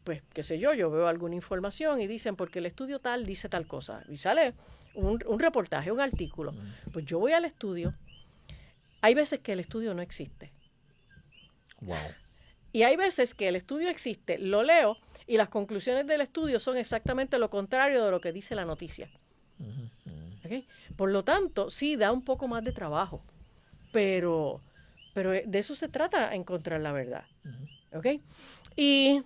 pues qué sé yo veo alguna información y dicen porque el estudio tal dice tal cosa y sale un reportaje, un artículo, pues yo voy al estudio, hay veces que el estudio no existe. Wow. Y hay veces que el estudio existe, lo leo y las conclusiones del estudio son exactamente lo contrario de lo que dice la noticia. ¿Okay? Por lo tanto, sí, da un poco más de trabajo, pero de eso se trata, encontrar la verdad. ¿Okay? Y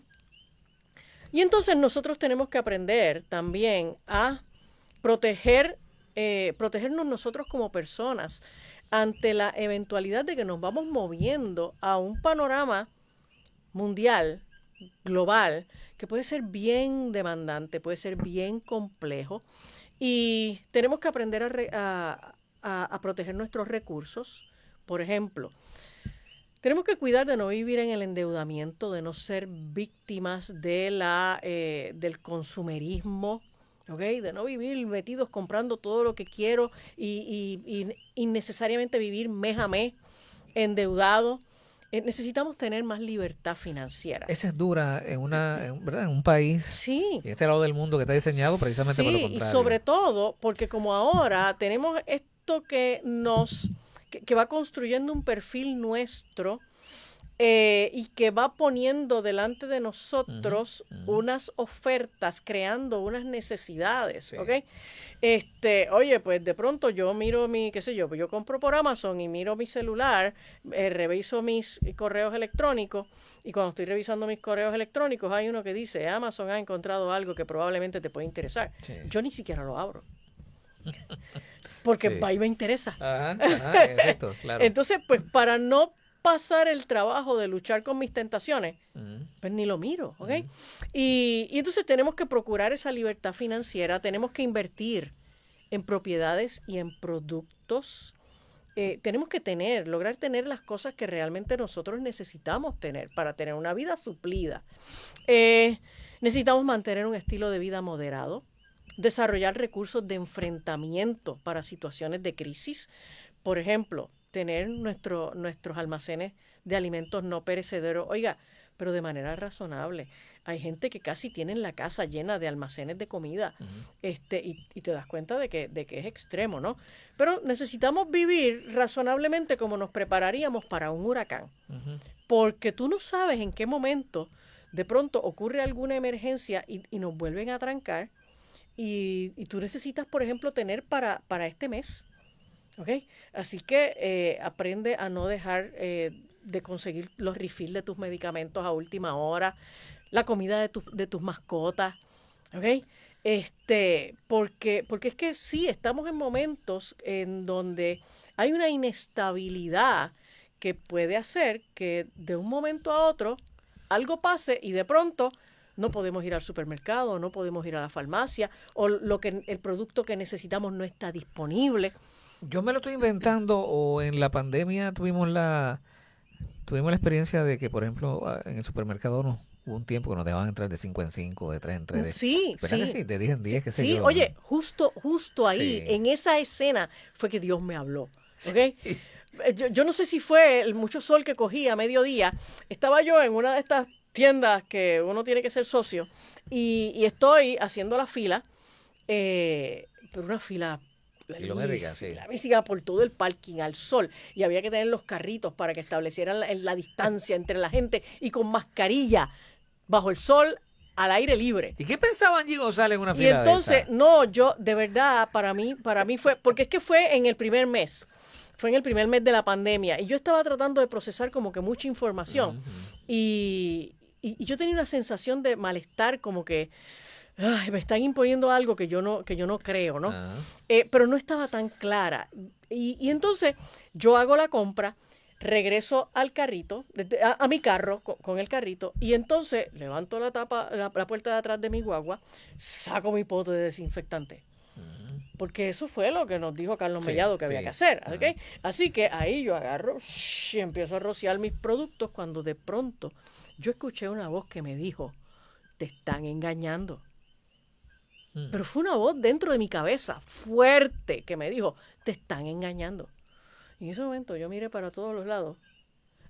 entonces nosotros tenemos que aprender también a protegernos nosotros como personas ante la eventualidad de que nos vamos moviendo a un panorama mundial, global, que puede ser bien demandante, puede ser bien complejo, y tenemos que aprender a proteger nuestros recursos. Por ejemplo, tenemos que cuidar de no vivir en el endeudamiento, de no ser víctimas del consumerismo, ¿okay? De no vivir metidos comprando todo lo que quiero y innecesariamente vivir mes a mes endeudado. Necesitamos tener más libertad financiera. Esa es dura ¿verdad? En un país, Sí. en este lado del mundo que está diseñado precisamente para lo contrario. Y sobre todo porque como ahora tenemos esto que va construyendo un perfil nuestro y que va poniendo delante de nosotros unas ofertas, creando unas necesidades, Sí. ¿ok? Oye, pues de pronto yo miro qué sé yo, pues yo compro por Amazon y miro mi celular, reviso mis correos electrónicos y cuando estoy revisando mis correos electrónicos hay uno que dice, Amazon ha encontrado algo que probablemente te puede interesar. Sí. Yo ni siquiera lo abro. Porque Sí. va y me interesa. Ajá, exacto, claro. Entonces, pues para no pasar el trabajo de luchar con mis tentaciones, pues ni lo miro, ¿ok? Y entonces tenemos que procurar esa libertad financiera, tenemos que invertir en propiedades y en productos. Tenemos que lograr tener las cosas que realmente nosotros necesitamos tener para tener una vida suplida. Necesitamos mantener un estilo de vida moderado, desarrollar recursos de enfrentamiento para situaciones de crisis. Por ejemplo, tener nuestros almacenes de alimentos no perecederos, oiga, pero de manera razonable. Hay gente que casi tiene la casa llena de almacenes de comida, y te das cuenta de que es extremo, ¿no? Pero necesitamos vivir razonablemente como nos prepararíamos para un huracán, porque tú no sabes en qué momento de pronto ocurre alguna emergencia y nos vuelven a trancar y tú necesitas, por ejemplo, tener para este mes. ¿Okay? Así que aprende a no dejar de conseguir los refills de tus medicamentos a última hora, la comida de tus mascotas, ¿okay? Porque es que sí, estamos en momentos en donde hay una inestabilidad que puede hacer que de un momento a otro algo pase y de pronto no podemos ir al supermercado, no podemos ir a la farmacia o el producto que necesitamos no está disponible. Yo me lo estoy inventando o en la pandemia tuvimos la experiencia de que, por ejemplo, en el supermercado hubo un tiempo que nos dejaban entrar de 5 en 5, de 3 en 3. Sí, ¿Verdad sí. que sí? De 10 en 10, sí, qué sé sí, yo. oye, justo ahí, Sí. en esa escena, fue que Dios me habló. ¿Ok? Yo no sé si fue el mucho sol que cogí a mediodía. Estaba yo en una de estas tiendas que uno tiene que ser socio y estoy haciendo la fila, pero una fila Kilométrica, sí. la bici por todo el parking al sol y había que tener los carritos para que establecieran la distancia entre la gente y con mascarilla bajo el sol al aire libre. ¿Y qué pensaba Angie González en una Y fila entonces, de esa? no, yo de verdad, para mí fue, porque es que fue en el primer mes. Fue en el primer mes de la pandemia y yo estaba tratando de procesar como que mucha información y yo tenía una sensación de malestar como que ay, me están imponiendo algo que yo no creo, ¿no? Pero no estaba tan clara. Y entonces yo hago la compra, regreso al carrito, a mi carro con el carrito, y entonces levanto la tapa, la puerta de atrás de mi guagua, saco mi pote de desinfectante. porque eso fue lo que nos dijo Carlos Sí, Mellado que había sí. que hacer. Ajá. ¿Ok? Así que ahí yo agarro y empiezo a rociar mis productos cuando de pronto yo escuché una voz que me dijo, te están engañando. Pero fue una voz dentro de mi cabeza, fuerte, que me dijo, te están engañando. Y en ese momento yo miré para todos los lados,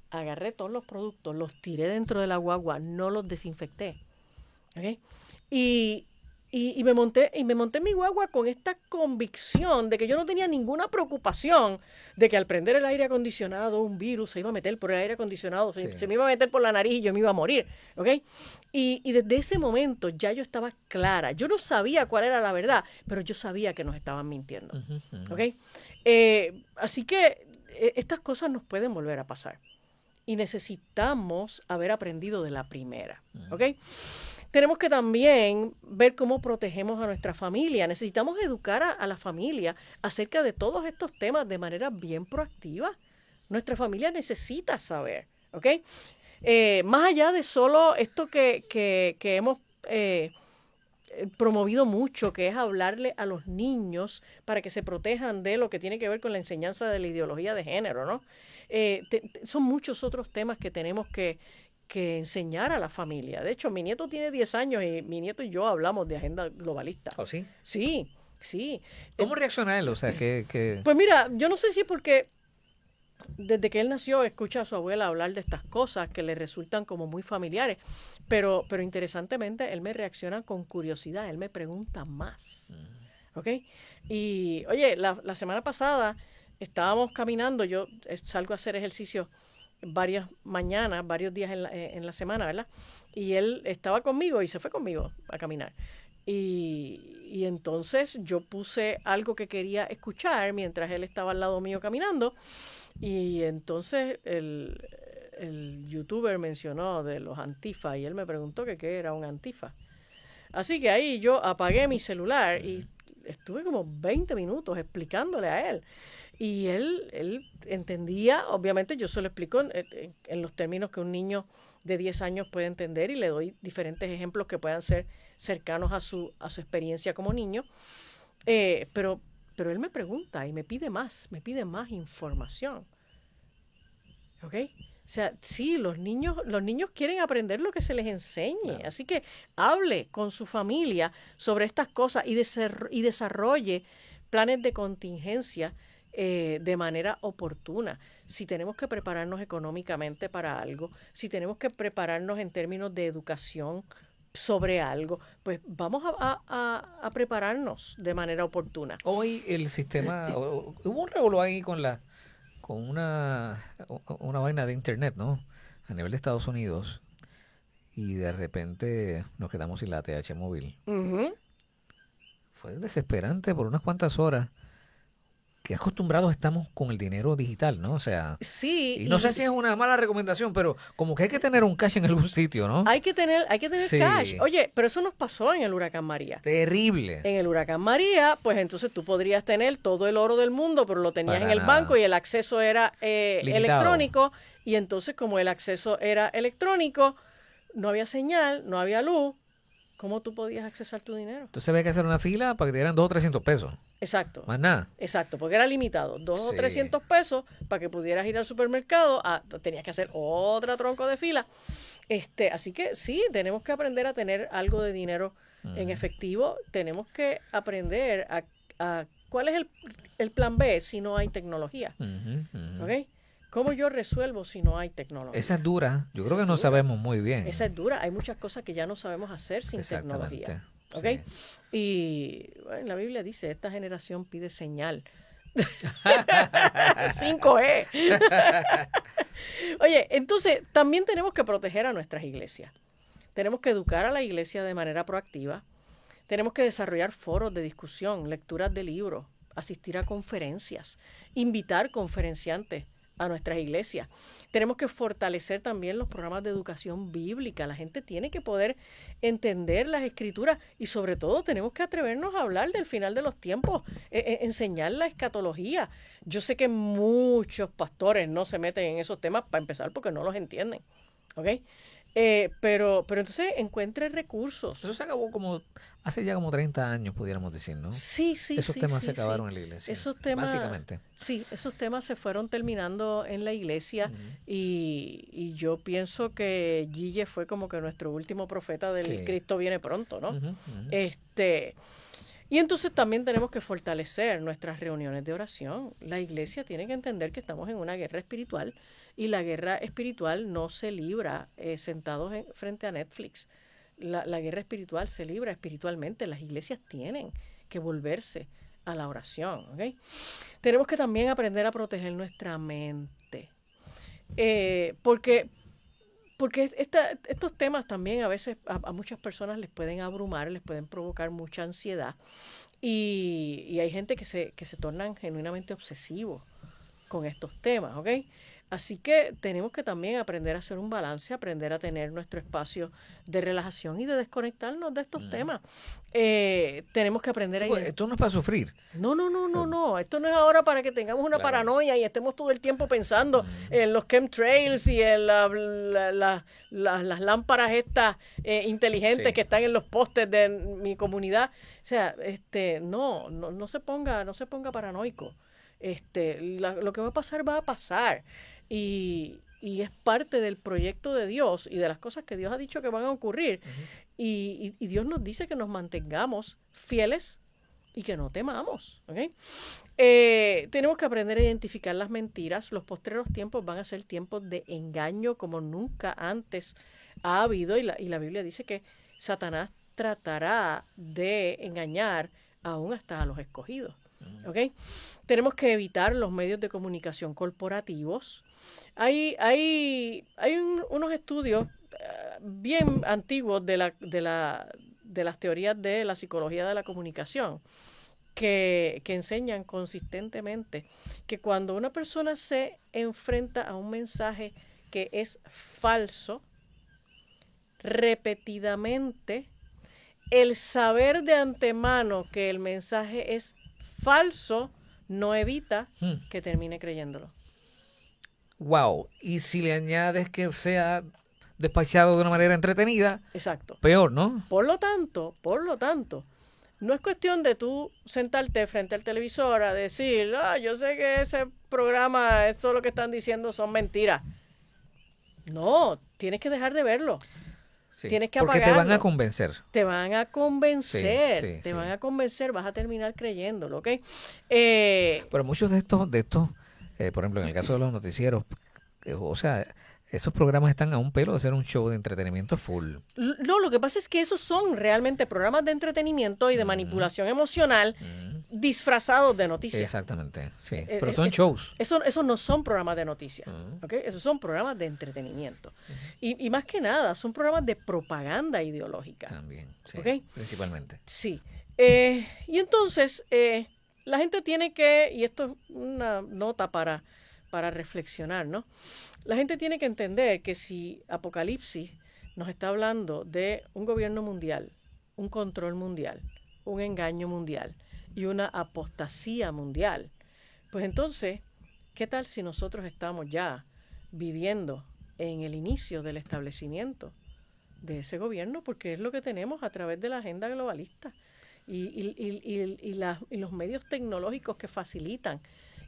agarré todos los productos, los tiré dentro de la guagua, no los desinfecté. ¿Ok? Y me monté en mi guagua con esta convicción de que yo no tenía ninguna preocupación de que al prender el aire acondicionado un virus se iba a meter por el aire acondicionado, Sí. se me iba a meter por la nariz y yo me iba a morir. ¿Ok? Y desde ese momento ya yo estaba clara. Yo no sabía cuál era la verdad, pero yo sabía que nos estaban mintiendo. ¿Ok? Así que estas cosas nos pueden volver a pasar. Y necesitamos haber aprendido de la primera. ¿Ok? Tenemos que también ver cómo protegemos a nuestra familia. Necesitamos educar a la familia acerca de todos estos temas de manera bien proactiva. Nuestra familia necesita saber, ¿ok? Más allá de solo esto que hemos promovido mucho, que es hablarle a los niños para que se protejan de lo que tiene que ver con la enseñanza de la ideología de género, ¿no? Son muchos otros temas que tenemos que enseñar a la familia. De hecho, mi nieto tiene 10 años y mi nieto y yo hablamos de agenda globalista. ¿Oh, sí? Sí, sí. ¿Cómo reacciona él? O sea, Pues mira, yo no sé si es porque desde que él nació escucha a su abuela hablar de estas cosas que le resultan como muy familiares, pero interesantemente él me reacciona con curiosidad, él me pregunta más. ¿Ok? Y oye, la semana pasada estábamos caminando, yo salgo a hacer ejercicio varias mañanas, varios días en la semana, ¿verdad? Y él estaba conmigo y se fue conmigo a caminar. Y entonces yo puse algo que quería escuchar mientras él estaba al lado mío caminando. Y entonces el youtuber mencionó de los antifa y él me preguntó que qué era un antifa. Así que ahí yo apagué mi celular y estuve como 20 minutos explicándole a él. Y él entendía, obviamente yo se lo explico en los términos que un niño de 10 años puede entender y le doy diferentes ejemplos que puedan ser cercanos a su experiencia como niño. Pero él me pregunta y me pide más información. ¿Ok? O sea, sí, los niños quieren aprender lo que se les enseñe. Claro. Así que hable con su familia sobre estas cosas y desarrolle planes de contingencia de manera oportuna. Si tenemos que prepararnos económicamente para algo, si tenemos que prepararnos en términos de educación sobre algo, pues vamos a prepararnos de manera oportuna. Hoy el sistema, hubo un revuelo ahí con una vaina de internet, ¿no? A nivel de Estados Unidos, y de repente nos quedamos sin la ATH móvil. Fue desesperante por unas cuantas horas. Que acostumbrados estamos con el dinero digital, ¿no? O sea, sí, y no sé si es una mala recomendación, pero como que hay que tener un cash en algún sitio, ¿no? Hay que tener sí. Cash. Oye, pero eso nos pasó en el huracán María. Terrible. En el huracán María, pues entonces tú podrías tener todo el oro del mundo, pero lo tenías Para en el nada. banco y el acceso era electrónico. Y entonces como el acceso era electrónico, no había señal, no había luz. ¿Cómo tú podías accesar tu dinero? Entonces había que hacer una fila para que te dieran 200 o 300 pesos. Exacto. Más nada. Exacto, porque era limitado. 200 o 300 pesos para que pudieras ir al supermercado. Tenías que hacer otra tronco de fila. Así que sí, tenemos que aprender a tener algo de dinero en efectivo. Tenemos que aprender a cuál es el plan B si no hay tecnología. ¿Ok? ¿Cómo yo resuelvo si no hay tecnología? Esa es dura. Yo creo que no sabemos muy bien. Esa es dura. Hay muchas cosas que ya no sabemos hacer sin tecnología. ¿Ok? Sí. Y bueno, la Biblia dice, esta generación pide señal. 5E. Oye, entonces también tenemos que proteger a nuestras iglesias. Tenemos que educar a la iglesia de manera proactiva. Tenemos que desarrollar foros de discusión, lecturas de libros, asistir a conferencias, invitar conferenciantes a nuestras iglesias. Tenemos que fortalecer también los programas de educación bíblica. La gente tiene que poder entender las escrituras y sobre todo tenemos que atrevernos a hablar del final de los tiempos, enseñar la escatología. Yo sé que muchos pastores no se meten en esos temas para empezar porque no los entienden. ¿Ok? Pero entonces encuentre recursos. Eso se acabó hace ya como 30 años, pudiéramos decir, ¿no? Sí, sí, Esos sí, temas sí, se acabaron sí. en la iglesia, Esos temas, básicamente. sí, esos temas se fueron terminando en la iglesia y yo pienso que Gille fue como que nuestro último profeta del Sí. Cristo viene pronto, ¿no? Ujú. Y entonces también tenemos que fortalecer nuestras reuniones de oración. La iglesia tiene que entender que estamos en una guerra espiritual y la guerra espiritual no se libra sentados frente a Netflix. La guerra espiritual se libra espiritualmente. Las iglesias tienen que volverse a la oración. ¿Okay? Tenemos que también aprender a proteger nuestra mente. Porque estos temas también a veces a muchas personas les pueden abrumar, les pueden provocar mucha ansiedad y hay gente que se tornan genuinamente obsesivos con estos temas, ¿ok? Así que tenemos que también aprender a hacer un balance, aprender a tener nuestro espacio de relajación y de desconectarnos de estos temas. Tenemos que aprender Sí, a... pues, esto no es para sufrir. No. Esto no es ahora para que tengamos una paranoia y estemos todo el tiempo pensando en los chemtrails y en las lámparas estas inteligentes que están en los postes de mi comunidad. O sea, no se ponga paranoico. Lo que va a pasar. Y es parte del proyecto de Dios y de las cosas que Dios ha dicho que van a ocurrir. Y Dios nos dice que nos mantengamos fieles y que no temamos. ¿Okay? Tenemos que aprender a identificar las mentiras. Los postreros tiempos van a ser tiempos de engaño como nunca antes ha habido. Y la Biblia dice que Satanás tratará de engañar aún hasta a los escogidos. ¿Okay? Tenemos que evitar los medios de comunicación corporativos. Hay unos estudios bien antiguos de las teorías de la psicología de la comunicación que enseñan consistentemente que cuando una persona se enfrenta a un mensaje que es falso, repetidamente, el saber de antemano que el mensaje es falso no evita que termine creyéndolo. Wow. Y si le añades que sea despachado de una manera entretenida, exacto, peor, ¿no? Por lo tanto, no es cuestión de tú sentarte frente al televisor a decir, yo sé que ese programa, eso lo que están diciendo son mentiras. No, tienes que dejar de verlo. Sí, tienes que porque apagarlo. te van a convencer. Te van a convencer, Sí. van a convencer, vas a terminar creyéndolo, ¿ok? Pero muchos de estos, por ejemplo, en el caso de los noticieros, o sea, esos programas están a un pelo de ser un show de entretenimiento full. No, lo que pasa es que esos son realmente programas de entretenimiento y de manipulación emocional disfrazados de noticias. Exactamente, sí. Pero son shows. Esos no son programas de noticias, ¿ok? Esos son programas de entretenimiento. Y más que nada, son programas de propaganda ideológica. También, sí. ¿Okay? Principalmente. Sí. Y entonces, la gente tiene que, y esto es una nota para reflexionar, ¿no? La gente tiene que entender que si Apocalipsis nos está hablando de un gobierno mundial, un control mundial, un engaño mundial y una apostasía mundial, pues entonces, ¿qué tal si nosotros estamos ya viviendo en el inicio del establecimiento de ese gobierno? Porque es lo que tenemos a través de la agenda globalista y los medios tecnológicos que facilitan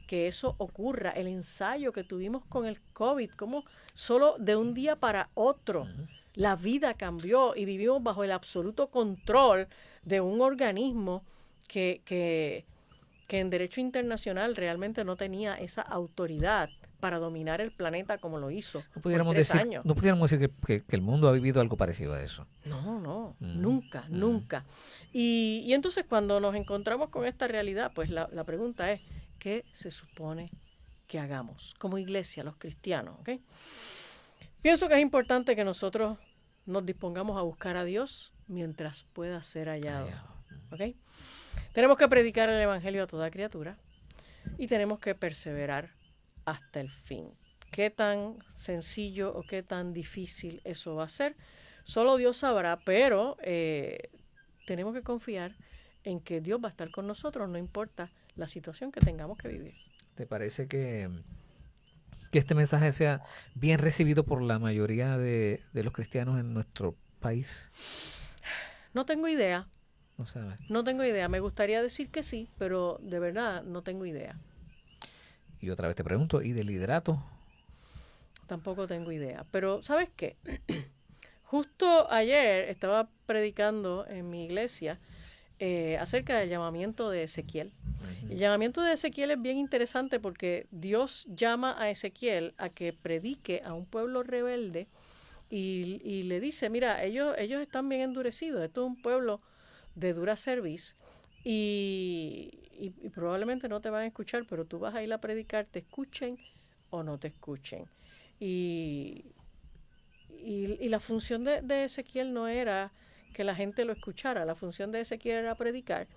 que eso ocurra, el ensayo que tuvimos con el COVID, como solo de un día para otro la vida cambió y vivimos bajo el absoluto control de un organismo que en derecho internacional realmente no tenía esa autoridad para dominar el planeta como lo hizo por 3 años. No pudiéramos decir que el mundo ha vivido algo parecido a eso. No, nunca. Y entonces cuando nos encontramos con esta realidad, pues la pregunta es, ¿qué se supone que hagamos como iglesia, los cristianos? ¿Okay? Pienso que es importante que nosotros nos dispongamos a buscar a Dios mientras pueda ser hallado. ¿Okay? Tenemos que predicar el evangelio a toda criatura y tenemos que perseverar hasta el fin. ¿Qué tan sencillo o qué tan difícil eso va a ser? Solo Dios sabrá, pero tenemos que confiar en que Dios va a estar con nosotros, no importa la situación que tengamos que vivir. ¿Te parece que que este mensaje sea bien recibido por la mayoría de los cristianos en nuestro país? No tengo idea, No sabes. no tengo idea. Me gustaría decir que sí, pero de verdad no tengo idea. Y otra vez te pregunto, ¿y del liderato? Tampoco tengo idea. Pero, ¿sabes qué? Justo ayer estaba predicando en mi iglesia acerca del llamamiento de Ezequiel. El llamamiento de Ezequiel es bien interesante porque Dios llama a Ezequiel a que predique a un pueblo rebelde y le dice, mira, ellos están bien endurecidos, esto es un pueblo de dura cerviz y probablemente no te van a escuchar, pero tú vas a ir a predicar, te escuchen o no te escuchen. Y, y la función de Ezequiel no era que la gente lo escuchara, la función de Ezequiel era predicar,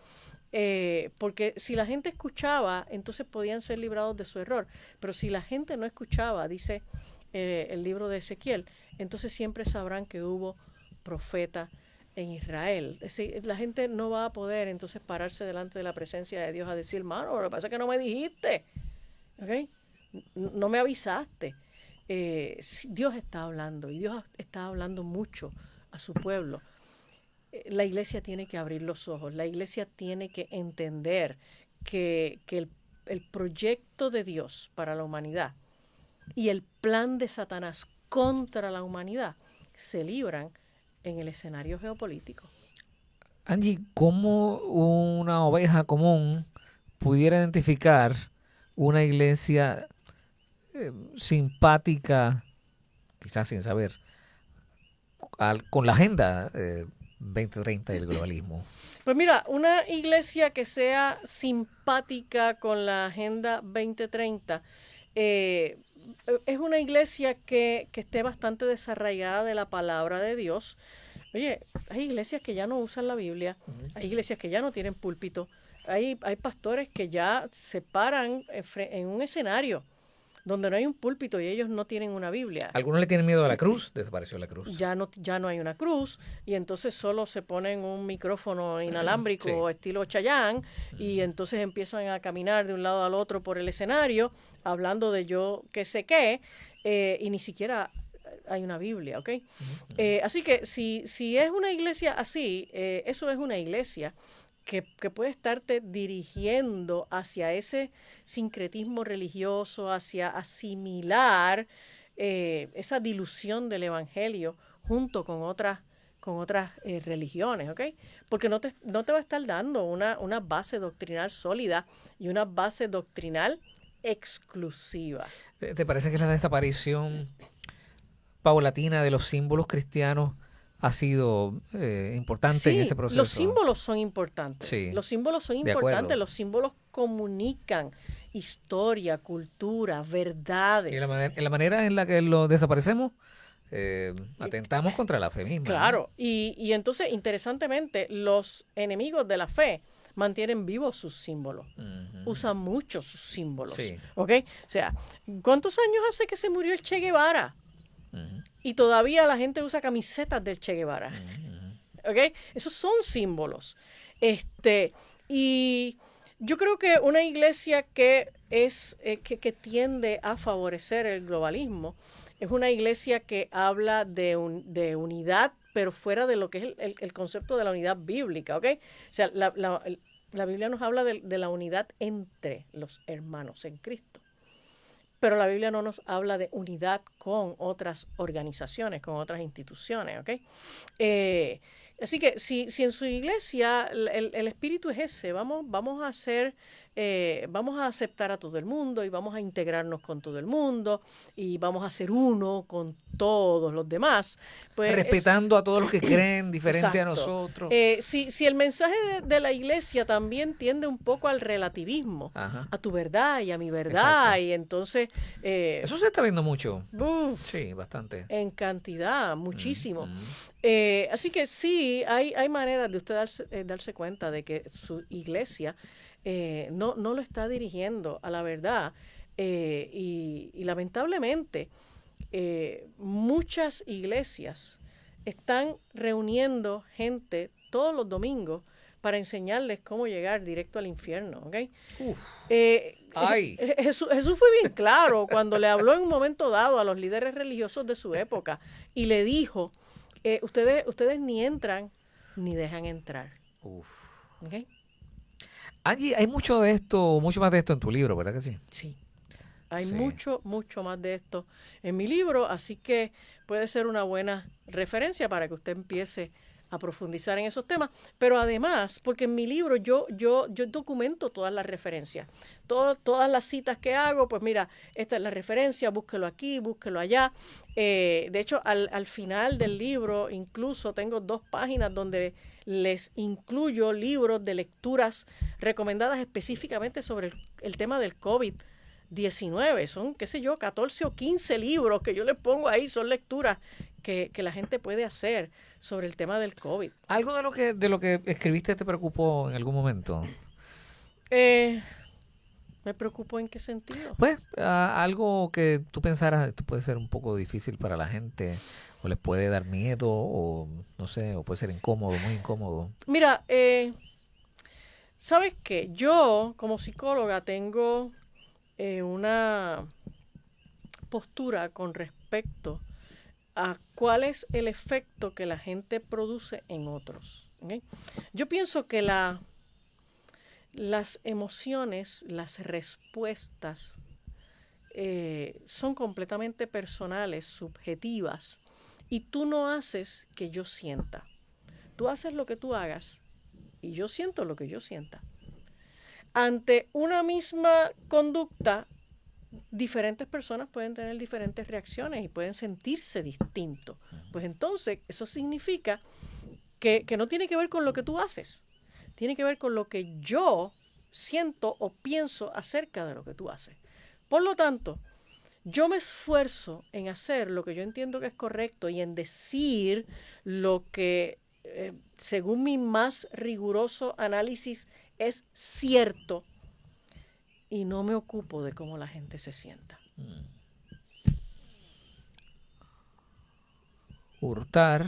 porque si la gente escuchaba, entonces podían ser librados de su error, pero si la gente no escuchaba, dice el libro de Ezequiel, entonces siempre sabrán que hubo profeta en Israel. Es decir, la gente no va a poder entonces pararse delante de la presencia de Dios a decir, mano, lo que pasa es que no me dijiste, ¿ok? No me avisaste. Dios está hablando y Dios está hablando mucho a su pueblo. La iglesia tiene que abrir los ojos, la iglesia tiene que entender que el proyecto de Dios para la humanidad y el plan de Satanás contra la humanidad se libran en el escenario geopolítico. Angie, ¿cómo una oveja común pudiera identificar una iglesia simpática, quizás sin saber, con la agenda 2030 y el globalismo? Pues mira, una iglesia que sea simpática con la Agenda 2030 es una iglesia que esté bastante desarraigada de la palabra de Dios. Oye, hay iglesias que ya no usan la Biblia, hay iglesias que ya no tienen púlpito, hay pastores que ya se paran en un escenario donde no hay un púlpito y ellos no tienen una Biblia. Algunos le tienen miedo a la cruz, desapareció la cruz. Ya no hay una cruz y entonces solo se ponen un micrófono inalámbrico Sí. estilo Chayanne y entonces empiezan a caminar de un lado al otro por el escenario hablando de yo qué sé qué y ni siquiera hay una Biblia, ¿ok? Así que si es una iglesia así, eso es una iglesia que puede estarte dirigiendo hacia ese sincretismo religioso, hacia asimilar esa dilución del evangelio junto con otras religiones, ¿ok? Porque no te va a estar dando una base doctrinal sólida y una base doctrinal exclusiva. ¿Te parece que la desaparición paulatina de los símbolos cristianos ha sido importante en ese proceso? Los símbolos son importantes. Sí, Los símbolos son de importantes. acuerdo. Los símbolos comunican historia, cultura, verdades. Y en la manera en la que lo desaparecemos, atentamos contra la fe misma. Claro. ¿No? Y entonces, interesantemente, los enemigos de la fe mantienen vivos sus símbolos. Usan mucho sus símbolos. Sí. ¿Ok? O sea, ¿cuántos años hace que se murió el Che Guevara? Y todavía la gente usa camisetas del Che Guevara. ¿Ok? Esos son símbolos. Y yo creo que una iglesia que que tiende a favorecer el globalismo es una iglesia que habla de unidad, pero fuera de lo que es el concepto de la unidad bíblica, ¿ok? O sea, la Biblia nos habla de la unidad entre los hermanos en Cristo. Pero la Biblia no nos habla de unidad con otras organizaciones, con otras instituciones, ¿ok? Así que si en su iglesia el espíritu es ese, vamos a hacer, vamos a aceptar a todo el mundo y vamos a integrarnos con todo el mundo y vamos a ser uno con todos los demás. Pues respetando a todos los que creen diferente a exacto. nosotros. Si el mensaje de la iglesia también tiende un poco al relativismo, Ajá. a tu verdad y a mi verdad, Exacto. y entonces... Eso se está viendo mucho. Uf, Sí, bastante. en cantidad, muchísimo. Mm. Así que sí, hay maneras de usted darse cuenta de que su iglesia no lo está dirigiendo a la verdad. Y lamentablemente, muchas iglesias están reuniendo gente todos los domingos para enseñarles cómo llegar directo al infierno, ¿ok? Ay. Jesús fue bien claro cuando le habló en un momento dado a los líderes religiosos de su época y le dijo, ustedes ni entran ni dejan entrar. Uf. ¿Okay? Angie, hay mucho de esto, mucho más de esto en tu libro, ¿verdad que sí? Sí. Hay Sí. mucho más de esto en mi libro, así que puede ser una buena referencia para que usted empiece a profundizar en esos temas. Pero además, porque en mi libro yo documento todas las referencias, todas las citas que hago, pues mira, esta es la referencia, búsquelo aquí, búsquelo allá. De hecho, al final del libro incluso tengo 2 páginas donde les incluyo libros de lecturas recomendadas específicamente sobre el tema del COVID-19. Son, qué sé yo, 14 o 15 libros que yo les pongo ahí, son lecturas que la gente puede hacer sobre el tema del COVID. ¿Algo de lo que escribiste te preocupó en algún momento? ¿Me preocupó en qué sentido? Pues algo que tú pensaras, esto puede ser un poco difícil para la gente, o les puede dar miedo, o no sé, o puede ser incómodo, muy incómodo. Mira, ¿sabes qué? Yo, como psicóloga, tengo una postura con respecto a cuál es el efecto que la gente produce en otros. ¿Okay? Yo pienso que las emociones, las respuestas son completamente personales, subjetivas, y tú no haces que yo sienta. Tú haces lo que tú hagas y yo siento lo que yo sienta. Ante una misma conducta, diferentes personas pueden tener diferentes reacciones y pueden sentirse distintos. Pues entonces eso significa que no tiene que ver con lo que tú haces, tiene que ver con lo que yo siento o pienso acerca de lo que tú haces. Por lo tanto, yo me esfuerzo en hacer lo que yo entiendo que es correcto y en decir lo que, según mi más riguroso análisis, es cierto, y no me ocupo de cómo la gente se sienta. Hurtar,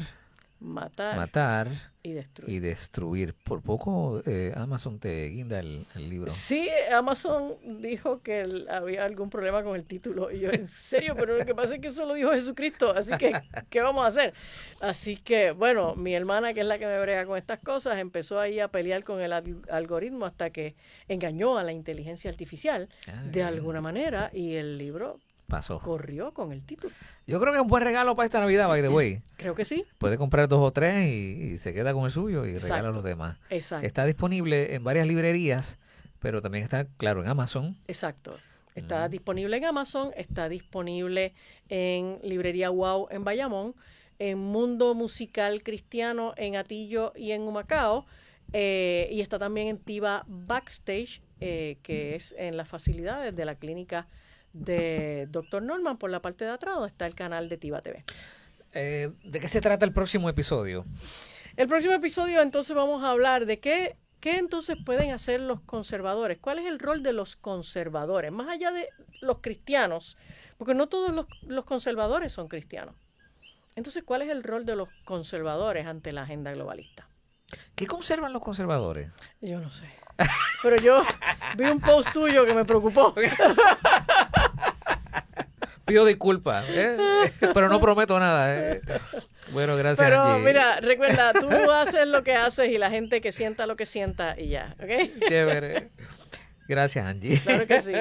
Matar y destruir. destruir. Por poco Amazon te guinda el libro. Sí, Amazon dijo que había algún problema con el título. Y yo, en serio, pero lo que pasa es que eso lo dijo Jesucristo. Así que, ¿qué vamos a hacer? Así que, bueno, mi hermana, que es la que me brega con estas cosas, empezó ahí a pelear con el algoritmo hasta que engañó a la inteligencia artificial de alguna manera y el libro pasó. Corrió con el título. Yo creo que es un buen regalo para esta Navidad, by the way. Creo que sí. Puede comprar 2 o 3 y se queda con el suyo y regala a los demás. Exacto. Está disponible en varias librerías, pero también está, claro, en Amazon. Exacto. Está disponible en Amazon, está disponible en Librería Wow en Bayamón, en Mundo Musical Cristiano en Atillo y en Humacao, y está también en Tiva Backstage, que es en las facilidades de la clínica de Dr. Norman, por la parte de atrás, donde está el canal de Tiva TV. ¿De qué se trata el próximo episodio? El próximo episodio entonces vamos a hablar de qué entonces pueden hacer los conservadores. ¿Cuál es el rol de los conservadores? Más allá de los cristianos, porque no todos los conservadores son cristianos. Entonces, ¿cuál es el rol de los conservadores ante la agenda globalista? ¿Qué conservan los conservadores? Yo no sé. Pero yo vi un post tuyo que me preocupó. Pido disculpas, pero no prometo nada. Bueno, gracias, Pero Angie. mira, recuerda, tú haces lo que haces y la gente que sienta lo que sienta y ya, ¿ok? Chévere. Gracias, Angie. Claro que sí.